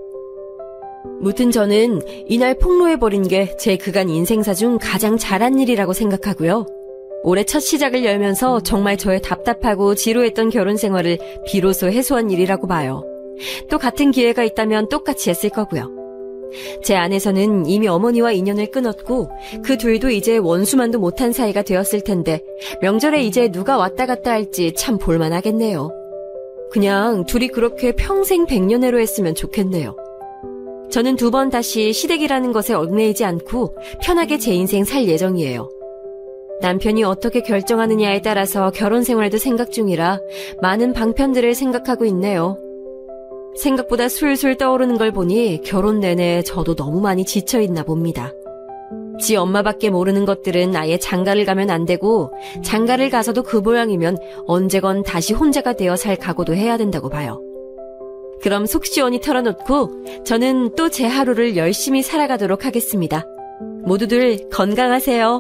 무튼 저는 이날 폭로해버린 게 제 그간 인생사 중 가장 잘한 일이라고 생각하고요. 올해 첫 시작을 열면서 정말 저의 답답하고 지루했던 결혼 생활을 비로소 해소한 일이라고 봐요. 또 같은 기회가 있다면 똑같이 했을 거고요. 제 안에서는 이미 어머니와 인연을 끊었고 그 둘도 이제 원수만도 못한 사이가 되었을 텐데 명절에 이제 누가 왔다 갔다 할지 참 볼만하겠네요. 그냥 둘이 그렇게 평생 백년해로 했으면 좋겠네요. 저는 2번 다시 시댁이라는 것에 얽매이지 않고 편하게 제 인생 살 예정이에요. 남편이 어떻게 결정하느냐에 따라서 결혼 생활도 생각 중이라 많은 방편들을 생각하고 있네요. 생각보다 술술 떠오르는 걸 보니 결혼 내내 저도 너무 많이 지쳐있나 봅니다. 지 엄마밖에 모르는 것들은 아예 장가를 가면 안 되고 장가를 가서도 그 모양이면 언제건 다시 혼자가 되어 살 각오도 해야 된다고 봐요. 그럼 속 시원히 털어놓고 저는 또 제 하루를 열심히 살아가도록 하겠습니다. 모두들 건강하세요.